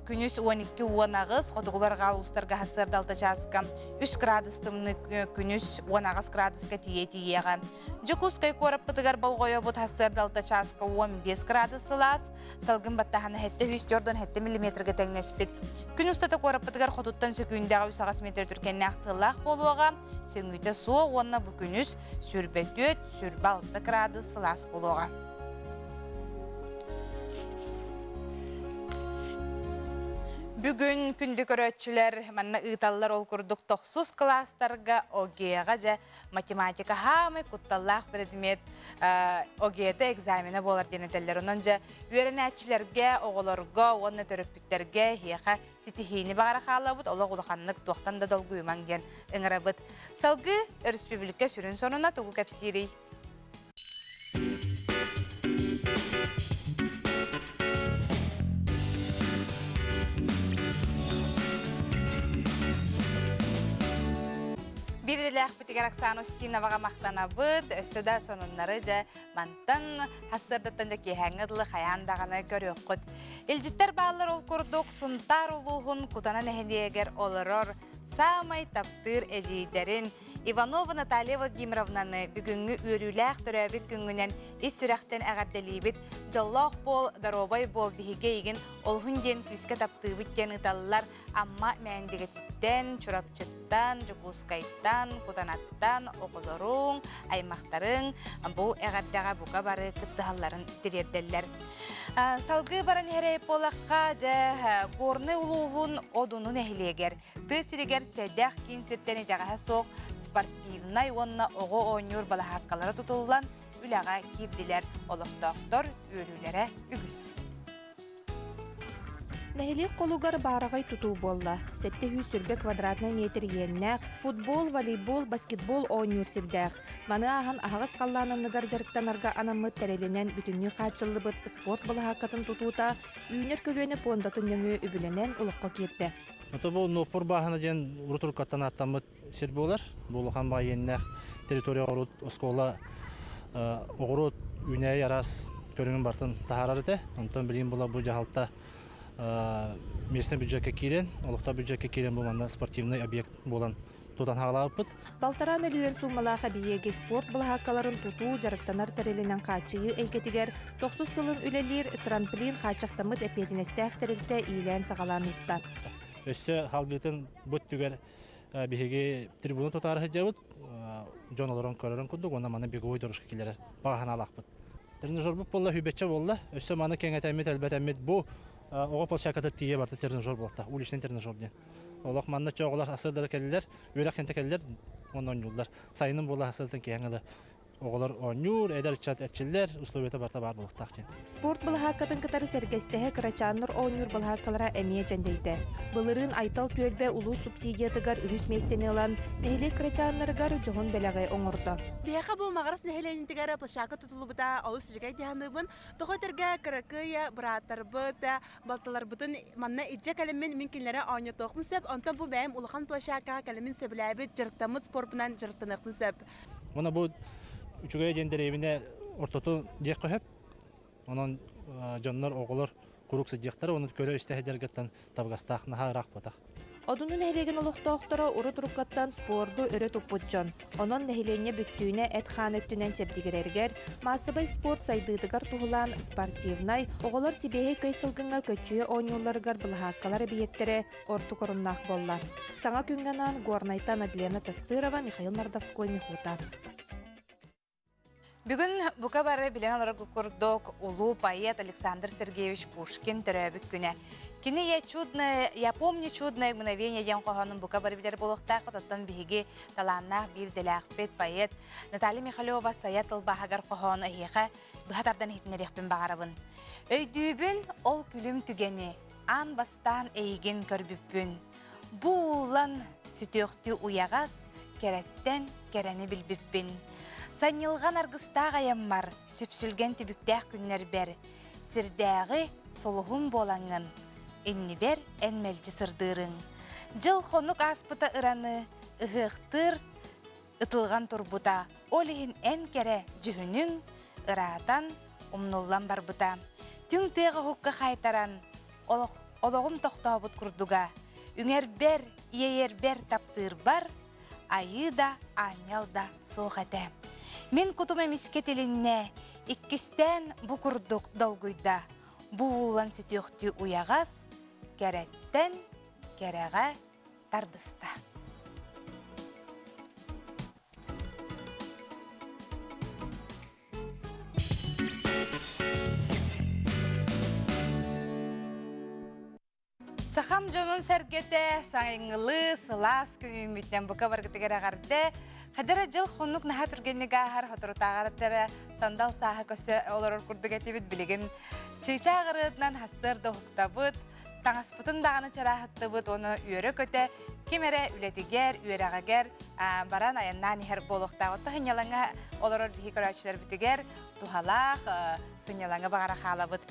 күнүс 12-10, қотығыларға ұлыстарға хасырды алта жасқа 3 градус тымны күнүс 10 градуска тиеға. Жүкускай көріп бұтығар болғойы бұт хасырды алта жасқа 15 градус сылас, салғын баттағаны хетті 4-7 миллиметрге тәңнеспет. Күн ұстаты көріп бұтығар қотуттан сөкүйіндегі 3 метр түркенне ақтылақ болуға, сөңүйті суы онына бүкініс сүрбе 4, сүрбе 6 градус сылас болуға. Бүгін күнді көрөтчілер, манна ұйталылар ол күрдік 9 кластарға ОГЕға жа математика хамы құтталлақ предмет ОГЕді экзамені болар денетелер. Онын жа үйерін әтчілерге, оғыларға, оны төріппіттерге, хеқа сетихейні бағара қалабыд, олы құлықанлық тоқтан да долғы үйманген ұңырабыд. Салғы республика сүрін сонына тұғы кәпсирей. Бірділәқ бітігер Оксана Устиноваға мақтанабыд, өссіда сонынлары жа мантан хасырдаттан да кейхәңгідлі қаяндағаны көрі құд. Елжіттер бағалар ол күрдік, сұнтар ұлуғын құтана нәхендегер олырыр, самай таптыр әжейдерін, Иванова Наталья Владимировнаны бүгінгі өріләқ түрәбік күнгінен ес сүрәқтен әғарделейбіт, жоллақ бол, даробай бол біхеге еген олғын ден күске таптыбыт ден ұталылар, амма мәндігетіттен, чұрапчыттан, жүкускайттан, құтанаттан, оқылырың, аймақтарың, бұл әғардаға бұға бары күттіғаларын тірерделер. Салғы баран әрейіп болаққа жа көрні ұлуғын одуның әхілегер. Тысырегер сәдәқ кейін сірттен етеғаға соқ спортивнай онына оғы ойныр бала хаққалары тұтылған үләға кебділер олықтақтар өрілері үгіз. Nähili kolugar baragay tutu bolla. Sette hü sürbe kvadratna metr yennek, futbol, voleybol, basketbol oynur sirdäk. Mаны аһан аһагас каллананныгар жарыктанарга анаммыт терелинен бүтүннү качыллыбыт спорт балахакатын тутуута үйнер көлөне понда түннөмү үбүленен улукка кирди. Ото бу нопур баһана ден урутуркаттан аттамыт сер болар. Булухан ба еннек территория орут оскола огорот үйнэ ярас көрүнгөн бартын тахарар эте. Онтон билим була бу жаһалта местный бюджетке кирен, олукта бюджетке кирен бу манда спортивный объект болан тудан хагалапыт. Балтара миллион суммалаха биеге спорт балахакаларын тутуу жарыктанар терелинен качыйы эйгетигер 90 сылын үлелир трамплин качактамыт эпетинестех терилте ийлен сагаланытта. Өстө халгытын бут түгер биһиги трибуна тотары жабыт жонолорон көрөрөн кудук онда мана бегой дорушка килер багана алакпыт. Тренажер бу болла хүбетче болла. Өстө мана кеңетемет албетемет бу ого полшакаты тие барты тренажер болта. Уличный тренажер ден. Олох манна чоголар асырдыр келлер, үрак кенте келлер онон юлдар. Сайынын болла асырдын кеңеле оголор онюр эдер чат этчиллер условията барта бар болуктакчын. Спорт балахакатын кытары сергестеhe крачаннор онюр балахакалара эмие жандейте. Былырын айтал төлбе улуу субсидиятыгар үрүс местенелан нехиле крачаннарыгар жогон белагай оңордо. Бияха бу магарас нехеленитигара площадка тутулубута олус жигай диханыбын тохойтерге кыракыя братарбыта балталарбытын манна иджа калемин минкинлere аня тохмун сөп онтон бу бәйим улахан площадка калемин сөбүләбит жырыктамыт спортунан жырыктаныкны сөп. Мына бу үчүгөй жендеребине ортоту дек көһөп, онон жоннор оголор куруксы дектер, оны көрө истехедергеттен табгастахна харак батак. Одунун эхлеген олуктоохторо уру туруккаттан спорду өрө туппутжон. Онон нехиленне бүттүүнэ этхан өттүнен чепдигерергер, маасыбай спорт сайдыдыгар тухулан спортивнай, оголор сибеhe көйсылгынга көчүө ойнуларыгар былахаккалар биектере орту коруннах болла. Саңа күнганан Горнайтан Адлена Тастырова, Михаил Мордовской, Михута. Бүгін бұқа бары білен оларға көрдік улу поэт Александр Сергеевич Пушкин төрөбіт күні. Кені я помню чудное мгновение ден қоғанын бұқа бары білер болуқта құтаттан бігі таланнақ бір діләқпет поэт Наталья Михайлова саятыл бағағар қоғаны әйеға бұғатардан етінерекпен бағарабын. Өйдүйбін ол күлім түгені, ан бастан әйген көрбіппін. Бұлан сүтөқті уяғас, кереттен керені білбіппін. Санылған арғыстақ аяммар, сүпсілген түбіктәқ күннер бер. Сірдәғі солуғын болаңын, әнні бер әнмәлчі сырдырың. Жыл қонық аспыта ұраны, ұғықтыр, ұтылған тұрбыта. Олығын ән кәрі жүхінің, ұратан, ұмнылан барбыта. Түң тегі хүккі қайтаран, олығым тоқтауыт күрдіға. Үңер бер, иер бер таптыр бар, айы да, анял да соқ әті. Мен кутума мискетелинне, иккистен бу курдук долгуйда. Бу улан сүтөктү уягас, кереттен кереге тардыста. Сахам жонун сәргете, саңыңылы, сылас күнүмүттен бұқа баргытыгер ағарды. Хадара жыл хонук наха түргеннеге ахар хоторутағараттары сандал саха көсі олар күрдік әтебіт білеген. Чыйча ағырытынан хастырды хуқтабыт, таңаспытын дағаны чарахыттыбыт, оны үйері көте, кемері үлетігер, үйерағагер, баран аяннан ехер болуқта. Отты хынялаңа олар бігі көрәчілер бітігер, тухалақ, сынялаңа бағара қалабыт.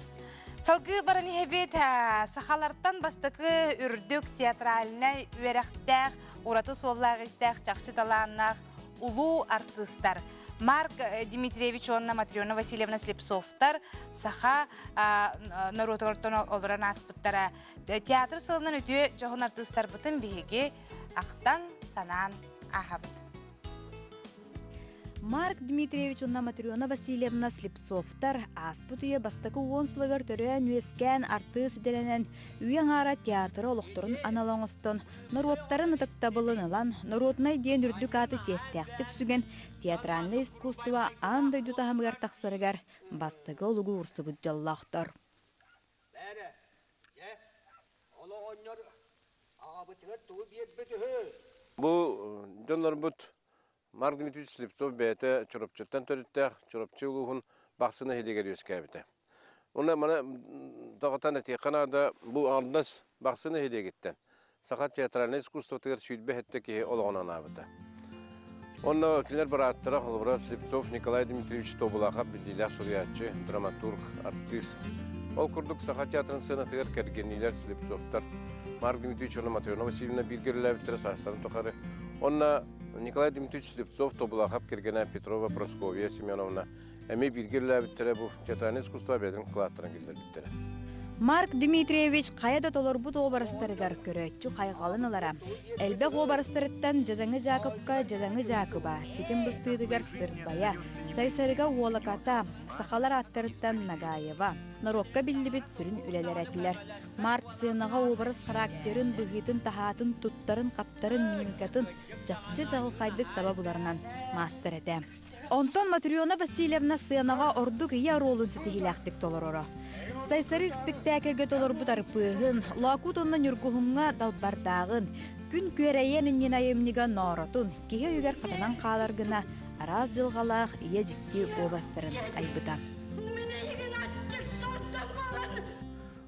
Салгы бараны хебет сахаларттан бастықы үрдік театраліне үйерақтақ, ураты соллағы істәқ, чақчы таланнақ, улу артыстар. Марк Дмитриевич Онна Матрёна Васильевна Слепцовтар саха народортон олыран аспыттара. Театр сылынан өтіе жоғын артыстар бұтын бейге ақтан санан ахабыт. Марк Дмитриевич Онна Матрёна Васильевна Слепцовтар аспытые бастықы уонсылығыр төрен үйескен артыс деленен үйен ара театры олықтырын аналоңыстон народтарын ұтықтабылын ылан народнай ден үрдік аты тестяқтық сүген театральный искусство андай дұтағымығар тақсырығар бастығы олығы ұрсыбыт жаллақтар. Бұл жонлар бұт Марк Дмитриевич Слепцов бәйті чұрапчыттан төріттәқ, чұрапчы ұлығын бақсыны хедегер өскәбіті. Ona mana dağıtan eti Kanada bu Arnas baksını hediye gitten. Sakat teatralne iskusto tır südbe hette ki olağan abıda. Onda kiler barattıra Holbra Slipsov Nikolay Dmitrievich Tobulakha bildiler Suriyatçı, dramaturg, artist. Ol kurduk sakat teatrın sınıtır kergeniler Slipsov'tar. Mark Dmitrievich ona Matryona Vasilyevna bilgirler bitire saçlarını tokarı. Onda Nikolay Dmitrievich Slipsov Tobulakha kergene Petrova Proskovya Semyonovna. Emi bilgirler bitire bu teatralne iskusto bedin kılattırın giller bitire. Mark Dmitrievich kayada dolor bu obarastarıgar körötçü kaygalыныlara. Elbek obarastarıttan Jadangı Jakobka, Jadangı Jakoba, sikin bıstığıdıgar Sırbaya, Saysarıga Uolakata, Sakhalar attarıttan Nagayeva, Narokka billibit sürün üleler etiler. Mark sığınağa obaras karakterin, bıgıtın, tahatın, tuttarın, kaptarın, mimikatın, jakçı jağıl kaydık tababularından master ete. Onton Matryona Vasilyevna sığınağa orduk iya rolun sitihilaktik dolorora. Saysarık spektakülge dolor bu tarpığın, lakut ondan yurguhunga dalbardağın, gün köreyenin yinayemniga noratun, kihe yüger katanan kalargına, araz jılgalaq iya jikti obastırın aybıda.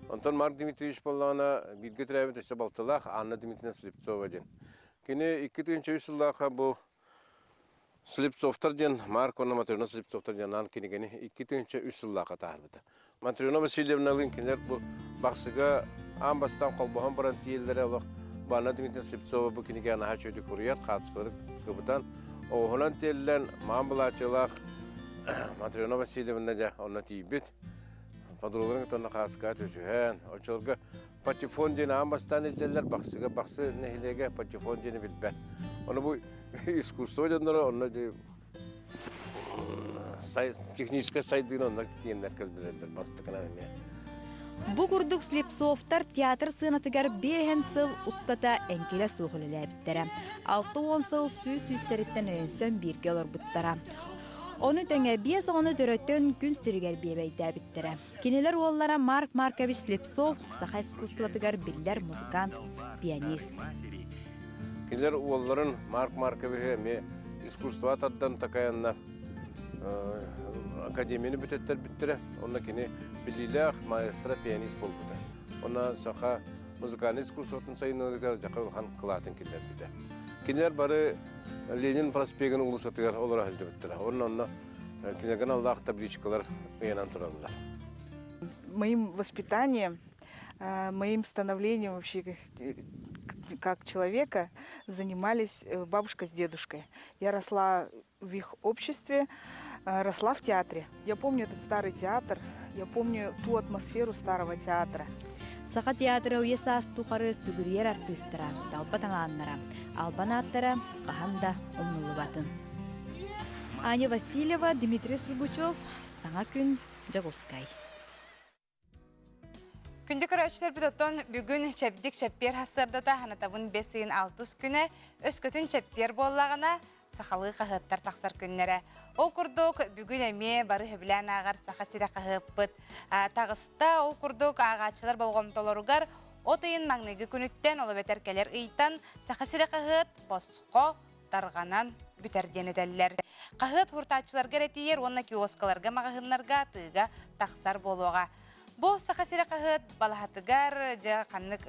Anton Mark Dmitrievich Pollana bilgi türevi de baltalaq Anna Dmitrievna Sliptsova den. Kine 2003 yıllarda bu Sliptsov'tar den Mark ona Matryona Sliptsov'tar den kine 2003 yıllarda tarbıda. Matryona Vasilyevna'nın kiler bu baksıga ambastan kolbohan barantiyellere olaq. Anna Dmitrievna Sliptsova bu kine ana haçöydü kuruyat qatsqılık kıbıdan o Hollandiyellen mambılaçılaq Matryona Vasilyevna da ona tibit. Padroların tonna qatsqa tösühen. Oçolga patifon den ambastan izlerler baksı nehilege patifon deni bilben. Onu bu iskusto denlara onu техническая сайдын онда тиенler көлдүрөлөр бастыкына эме. Bu kurduk Slipsov'tar teatr sığınatıgar behen sıl ustata enkile suğulile bittere. 6-10 sıl süs-süsteritten önsön bir gelor buttara. Onu döne bir onu dörötön gün sürüger bebeyde bittere. Kiniler oğullara Mark Markovich Slipsov, saha iskustovatıgar biller muzikant, piyanist. Kiniler oğulların Mark Markovich'e me iskustovataddan takayanlar. Akademiyini bütetler bittire. Onda kini bililah maestra piyanist bolbuda. Ona saha muzikalist iskustovatın sayınlığı jakı han kılatın killer bite. Kiniler bari Lenin prospektini ulusatıgar olarak hızlı bittire. Onunla kinilerden Allah tabliçkalar uyanan turarlar. Моим воспитанием, моим становлением вообще как человека занимались бабушка с дедушкой. Я росла в их обществе, росла в театре. Я помню этот старый театр, я помню ту атмосферу старого театра. Saha teatrı uyesas tuqarı sügüryer artistara, dalbatan anlara, albanatlara, qahanda umnulu batın. Anya Vasilyeva, Dmitri Surguchov, Sana Gün, Jagoskay. Күнді көрәтшілер бұтыттон бүгін чәпдік чәппер хасырдата ханатабын 5-6 күні өскөтін чәппер боллағына сақалы қағыттар тақсар күннері. Ол күрдік бүгін әме бары хөбілән ағар сақа сирә қағыппыт. Тағыста ол күрдік ағатшылар болғымтоларығар отайын маңнығы күніттен олы бәтәркелер ұйтан сақа сирә қағыт босқо тарғанан бүтерден edəllər. Қағыт хұртатшыларға рәтейер, онна киоскаларға мағығынларға тыға тақсар болуға. Bu sakasira kahıt balahatıgar, kanık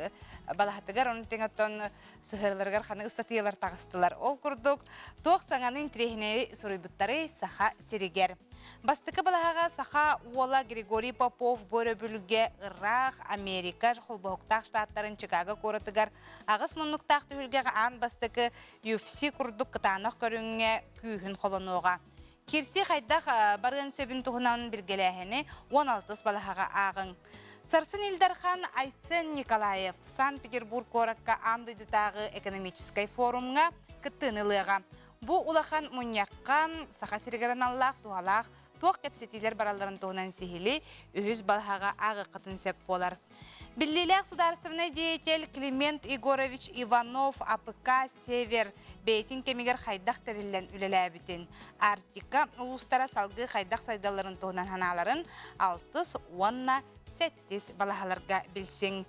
balahatıgar onun tengaton sıhırlargar kanık ıstatıyalar tağıstılar. Ol kurduk, toğsananın trehine sorubutları saha siriger. Bastıkı balahaga saha Uola Grigori Popov börü bülge Irak, Amerika, Xulboğuktaq ştatların Chicago koratıgar. Ağız munluktaq tühülge an bastıkı UFC kurduk kıtanıq körünge kühün xolonuğa. Kirsi xaydaq barın söbün tuğunan bilgelehini 16 balahaga ağın. Sarsın İldarxan Aysen Nikolayev Sankt-Peterburg korakka amdı dutağı ekonomiçiskay forumga kıttınılığa. Bu ulaqan munyakkan saha sirgaran Allah tuğalaq tuğ kepsetiler baraların tuğunan sihili ühüz balahaga ağı qıtın söp bolar. Billiler Sudarstvenay deyetel Kliment Igorovich Ivanov APK Sever beytin kemiger xaydaq terillen ülelәbitin. Artika ulustara salgı xaydaq saydaların tuğunan hanaların 6-10-7 balahalarga bilsin.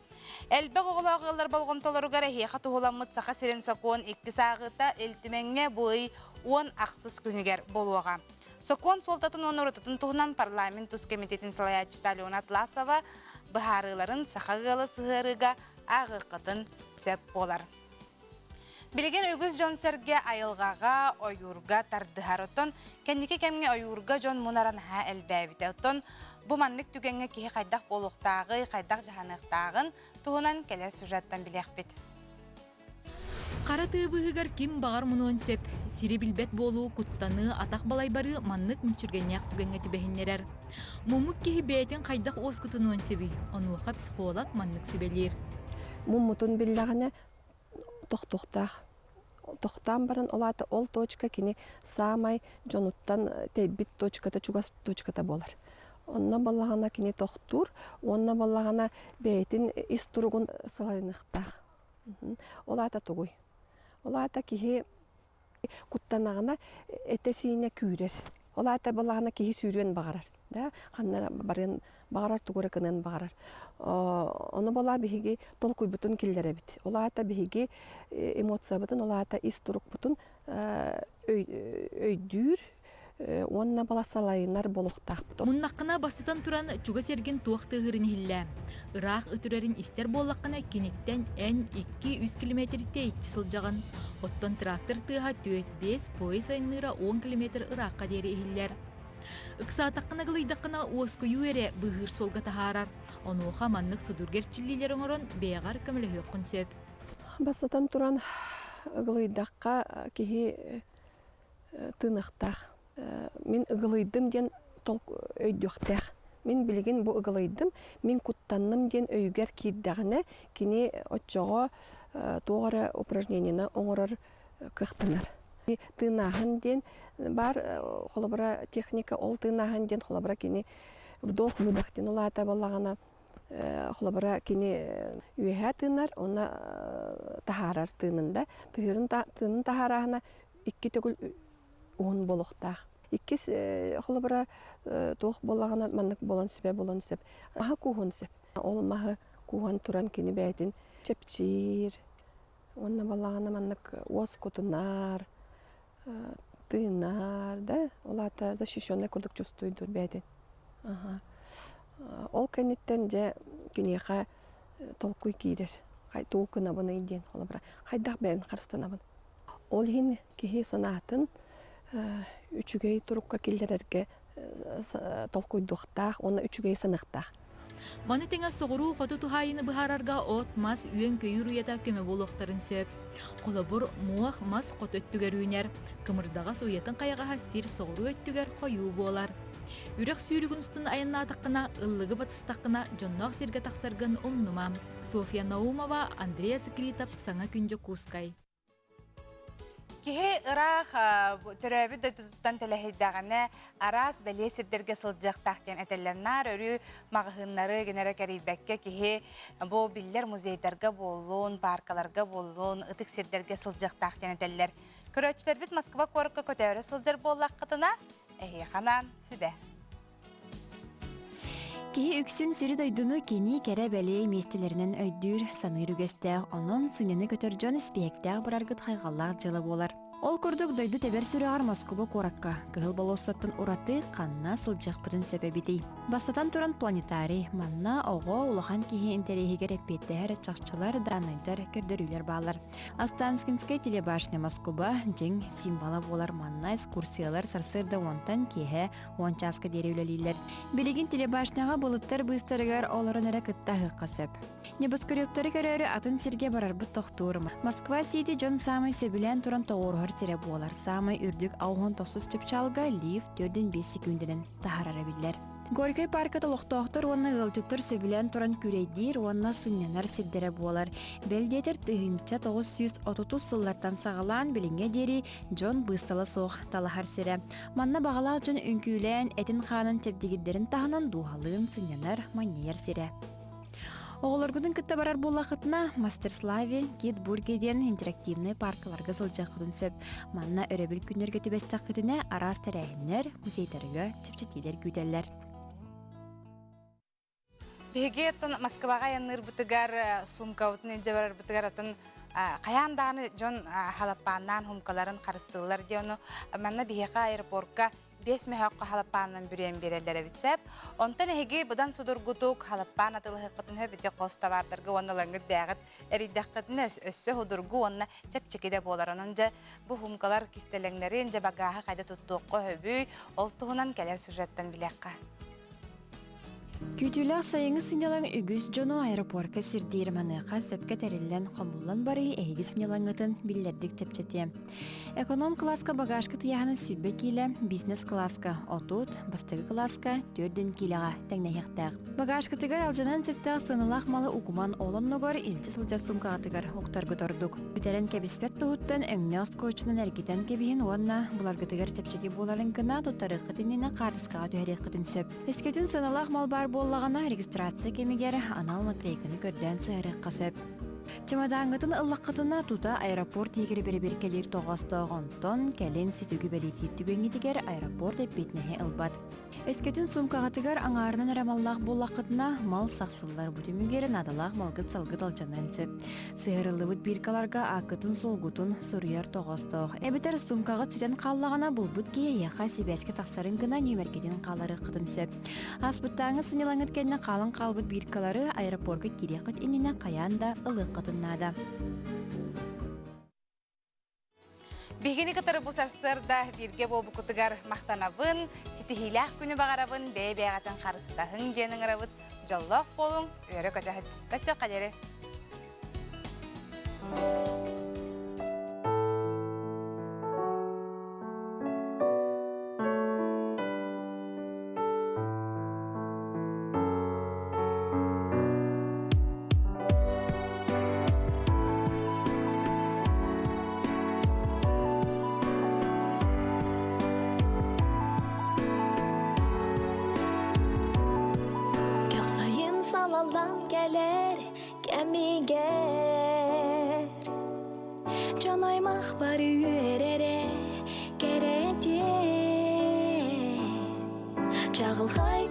Elbaq oğlağılar balğımtalarıgara heqa tuğulamıt saqa siren sakon 2 sağıta eltümenge boy 10 aqsız günüger boluğa. Сокон солтатын оноротатын туһунан парламент тус комитетин салаячы Алена Атласова быһарыларын сахагалы сыһырыга агыкытын сөп болар. Билеген өгіз жон серге айылғаға, ойурга тардыхаротон, кәнеке кәмге ойурга жон мұнаран ха әлбәбітеутон, бұ манлык түгенге кеге қайдақ болуқтағы, қайдақ жағанықтағын туғынан келер сюжеттан білек бет. Қара тыбыгар ким бағар мұнуын сөп, сири билбет болу, куттаны, атақ балай бары маннык мүнчүргеняқ түгенге түбәхіннерер. Мумук кеге бәйтін қайдақ оз күтінуын сөбі, онуға психолог маннык сөбелер. Муммутун биллағаны Тохтан баран олата ол точка кини самай жонуттан тейбит точката чугас точката болар. Онна баллагана кини тохтур, онна баллагана бейтин истургун салайнықтақ. Олата тугуй. Олата кихи куттанағана этесине күйрер. Олата баллагана кихи сүйрен бағарар. Қаннара барен бағарар тугура кынан бағарар. Оны бала биһиги толкуй бутун киллере бит. Олата биһиги эмоция бутун, олата истурук бутун өйдүр, онна бала салайынар болуктак бутун. Муннаккына бастытан туран чуга серген туакты хырын хилле. Ырак өтүрөрүн истер боллаккына кенеттен эн 200 километрте ичсылжаган. Оттон трактор тыга 4-5 пояс айныра 10 километр ыракка дери хиллер. Ыксаатаккына гылыйдаккына уоску юэре быгыр солга тахарар. Онуха маннык судургерчиллилер оңорон беягар көмөлөһөккүн сөп. Бастытан туран гылыйдакка кихи тынактак. Мен ыгылыйдым ден өйдөктәк. Мен билген бу ыгылыйдым, мен куттанным ден өйгер кийдәгенә кини отчого тоғара упражнениені оңорор кыхтынар. Тынахын ден бар холобра техника, ол тынахын ден холобра кини вдох-выдох ден олата баллагана холобра кини үйәһә тынар, оны тахарар тынында. Тынын тахарахына 2 төгүл 10 болуктак. Иккис холобра тох боллагана маннык болон сөп. Маха кугун сөп. Ол маха куган туран кини бәйтин чепчир. Онна баллагана маннык оз котунар, тынар, да? Олата защищенный курдук чувствуйдур бәйтин. Ол кенеттен же кинеха толкуй кирер. Кай туукына быны иден холобра. Кайдак бәйін қарыстанабын. Ол хин кихи санатын үчүгей турукка килдерерге толкуйдуктак, оны үчүгей саныктак. Маны теңа соғыру қоту тухайыны бұхарарға от мас үйен көйір уята көмі болуқтарын сөп. Қолабыр муақ мас қот өттігер үйнер. Кымырдағас уятын қаяға сир соғыру өттігер қойу болар. Үрек сүйрігін үстін айынна атаққына, ыллығы батыстаққына жоннақ сирге тақсарғын омнымам. София Наумова, Андрея Закритов, Саңа күнжі Кускай. Кихи ырах төрөбү дөтүттан телехиддаганы арас белесирдерге сылжактактен этеллернар өрү магыһыннары генере керибекке кихи бу биллер музейдерге болуун, паркаларга болуун, ытык сирдерге сылжактактен этеллер. Көрөчтөр бит Москва корукка көтөрө сылжар боллаккытына ханан сүбе. Кихи үксүн сири дойдуну кини кере бәлей местелеринен өйдүр саныр үгестәг, онон сынены көтөржөн спектәг бараргыт хайгаллар жылы болар. Ол курдук дойду тебер сүрәгар Москва коракка, кыгыл болоссаттын ураты канна сылжак бүтүн себебитей. Бастатан туран планетарий, манна ого улахан кихи интерехиге репеттәр чакчылар данайдар көрдөрүлөр баалар. Останкинская телебашня Москва жең символа болар манна экскурсиялар сарсырда онтан кихе ончаска деревлелилер. Билигин телебашняга булыттар быстырыгар оларын әрекетті қасып. Небоскөрөптөрү көрөрү атын сирге барарбыт тохтуурма. Москва Сити Джон самый сөбілен туран тоғырғыр тере болар. Самый үрдік ауғын тосыз чыпчалга лифт 4-5 секундинен тахарары билер. Горькой парката лохтоқтыр, онна ғылжыттыр сөбілен туран күрейдир, онна сынненар сирдері болар. Белдетер тыгынча 930 сыллартан сағалан білінге дери Джон бысталы соқ талахар сире. Манна бағалақ жон үнкүйлен этин қанын тепдегіддерін тағынан дуғалын сынненар маннер сире. Оғылыргудың кітті барар болақытына Мастерславе, Китбургеден интерактивный паркаларға сылжақытын сөп. Манна өребіл күнерге төбестақ күтіне арас тәрәйінлер, музейдерге тепчетелер күйтелер. Беге Москваға яныр бұтығар сумкаутын енже барар бұтығар отын қаяндағыны жон халаппаннан хумкаларын қарыстығылар де оны манна беге аэропортқа 5 mehaqqa halappanın büren berellere bitsep, ondan ehegi budan sudurgutuk halappan atılhıqıtın höbiti qosta vardırgı onnalanғы dağıt eridaqıtını össü hudurgu onna çepçekide bolarınınca bu humkalar kistelenlerin bagağı qayda tuttuqqa höbüy oltuğunan keler süjetten bilekka. Күтүләк сайыңы сынялан үгіз жону аэропортка сирдириманыға сөпке тәреллән қомулан бары әйгі сынялаңытын биллердік тепчете. Эконом класска багажкы тияғаны сүрбе кейлі, бизнес класска отут, бастығы класска төрден кейліға тәңнәйіқтәқ. Багажкы тігір алжанан тіптәқ сынылақ малы ұқуман олон нұғыр илчі сылжар сумкаға тігір ұқтарғы тордық. Бүтәрен кәбіспет тұғыттан әңнәс көчінің әргетен кәбіген уанна бұларғы тігір тепчеке боларын гына тұттары қытынына қарысқаға түйәрек қытынсөп. Ескетін сынылақ мал бар боллағана регистрация кемегері анал наклейканы көрден сығырық қасып. Чемодаңғытын ыллаққытына тута аэропорт егері бері-бері келер тоғастығынтон кәлен сүтігі бәлетейіп түгенетігер аэропорт әппетінәе ылбат. Өскетін сумкағатығар аңарынан әрамаллақ боллаққытына мал сақсылар бұтымегері надалақ малғыт салғыт алжанын сөп. Сығырылы бұт біркаларға ақытын солғытын сұрияр тоғастық. Әбітер сумкаға түтен қаллағана бұл бұт кей яқа себәске тақсарын гына нөмеркеден қалары қытын сөп. Аспыттаңы сынелаңыт кәліне қалын қалбыт біркалары аэропорға кереқыт еніне қаянда ылық қытыннада. Бігені кітары бұсарсырда бірге болбы күтігар мақтанабын, сетихилях күні бағарабын, бәй-бәйғатын қарыстағын женің арабыт, жоллақ болың, өрі көсі қадері. Sallan gelir gemiger Canaymak var yürere geredi Çağıl hay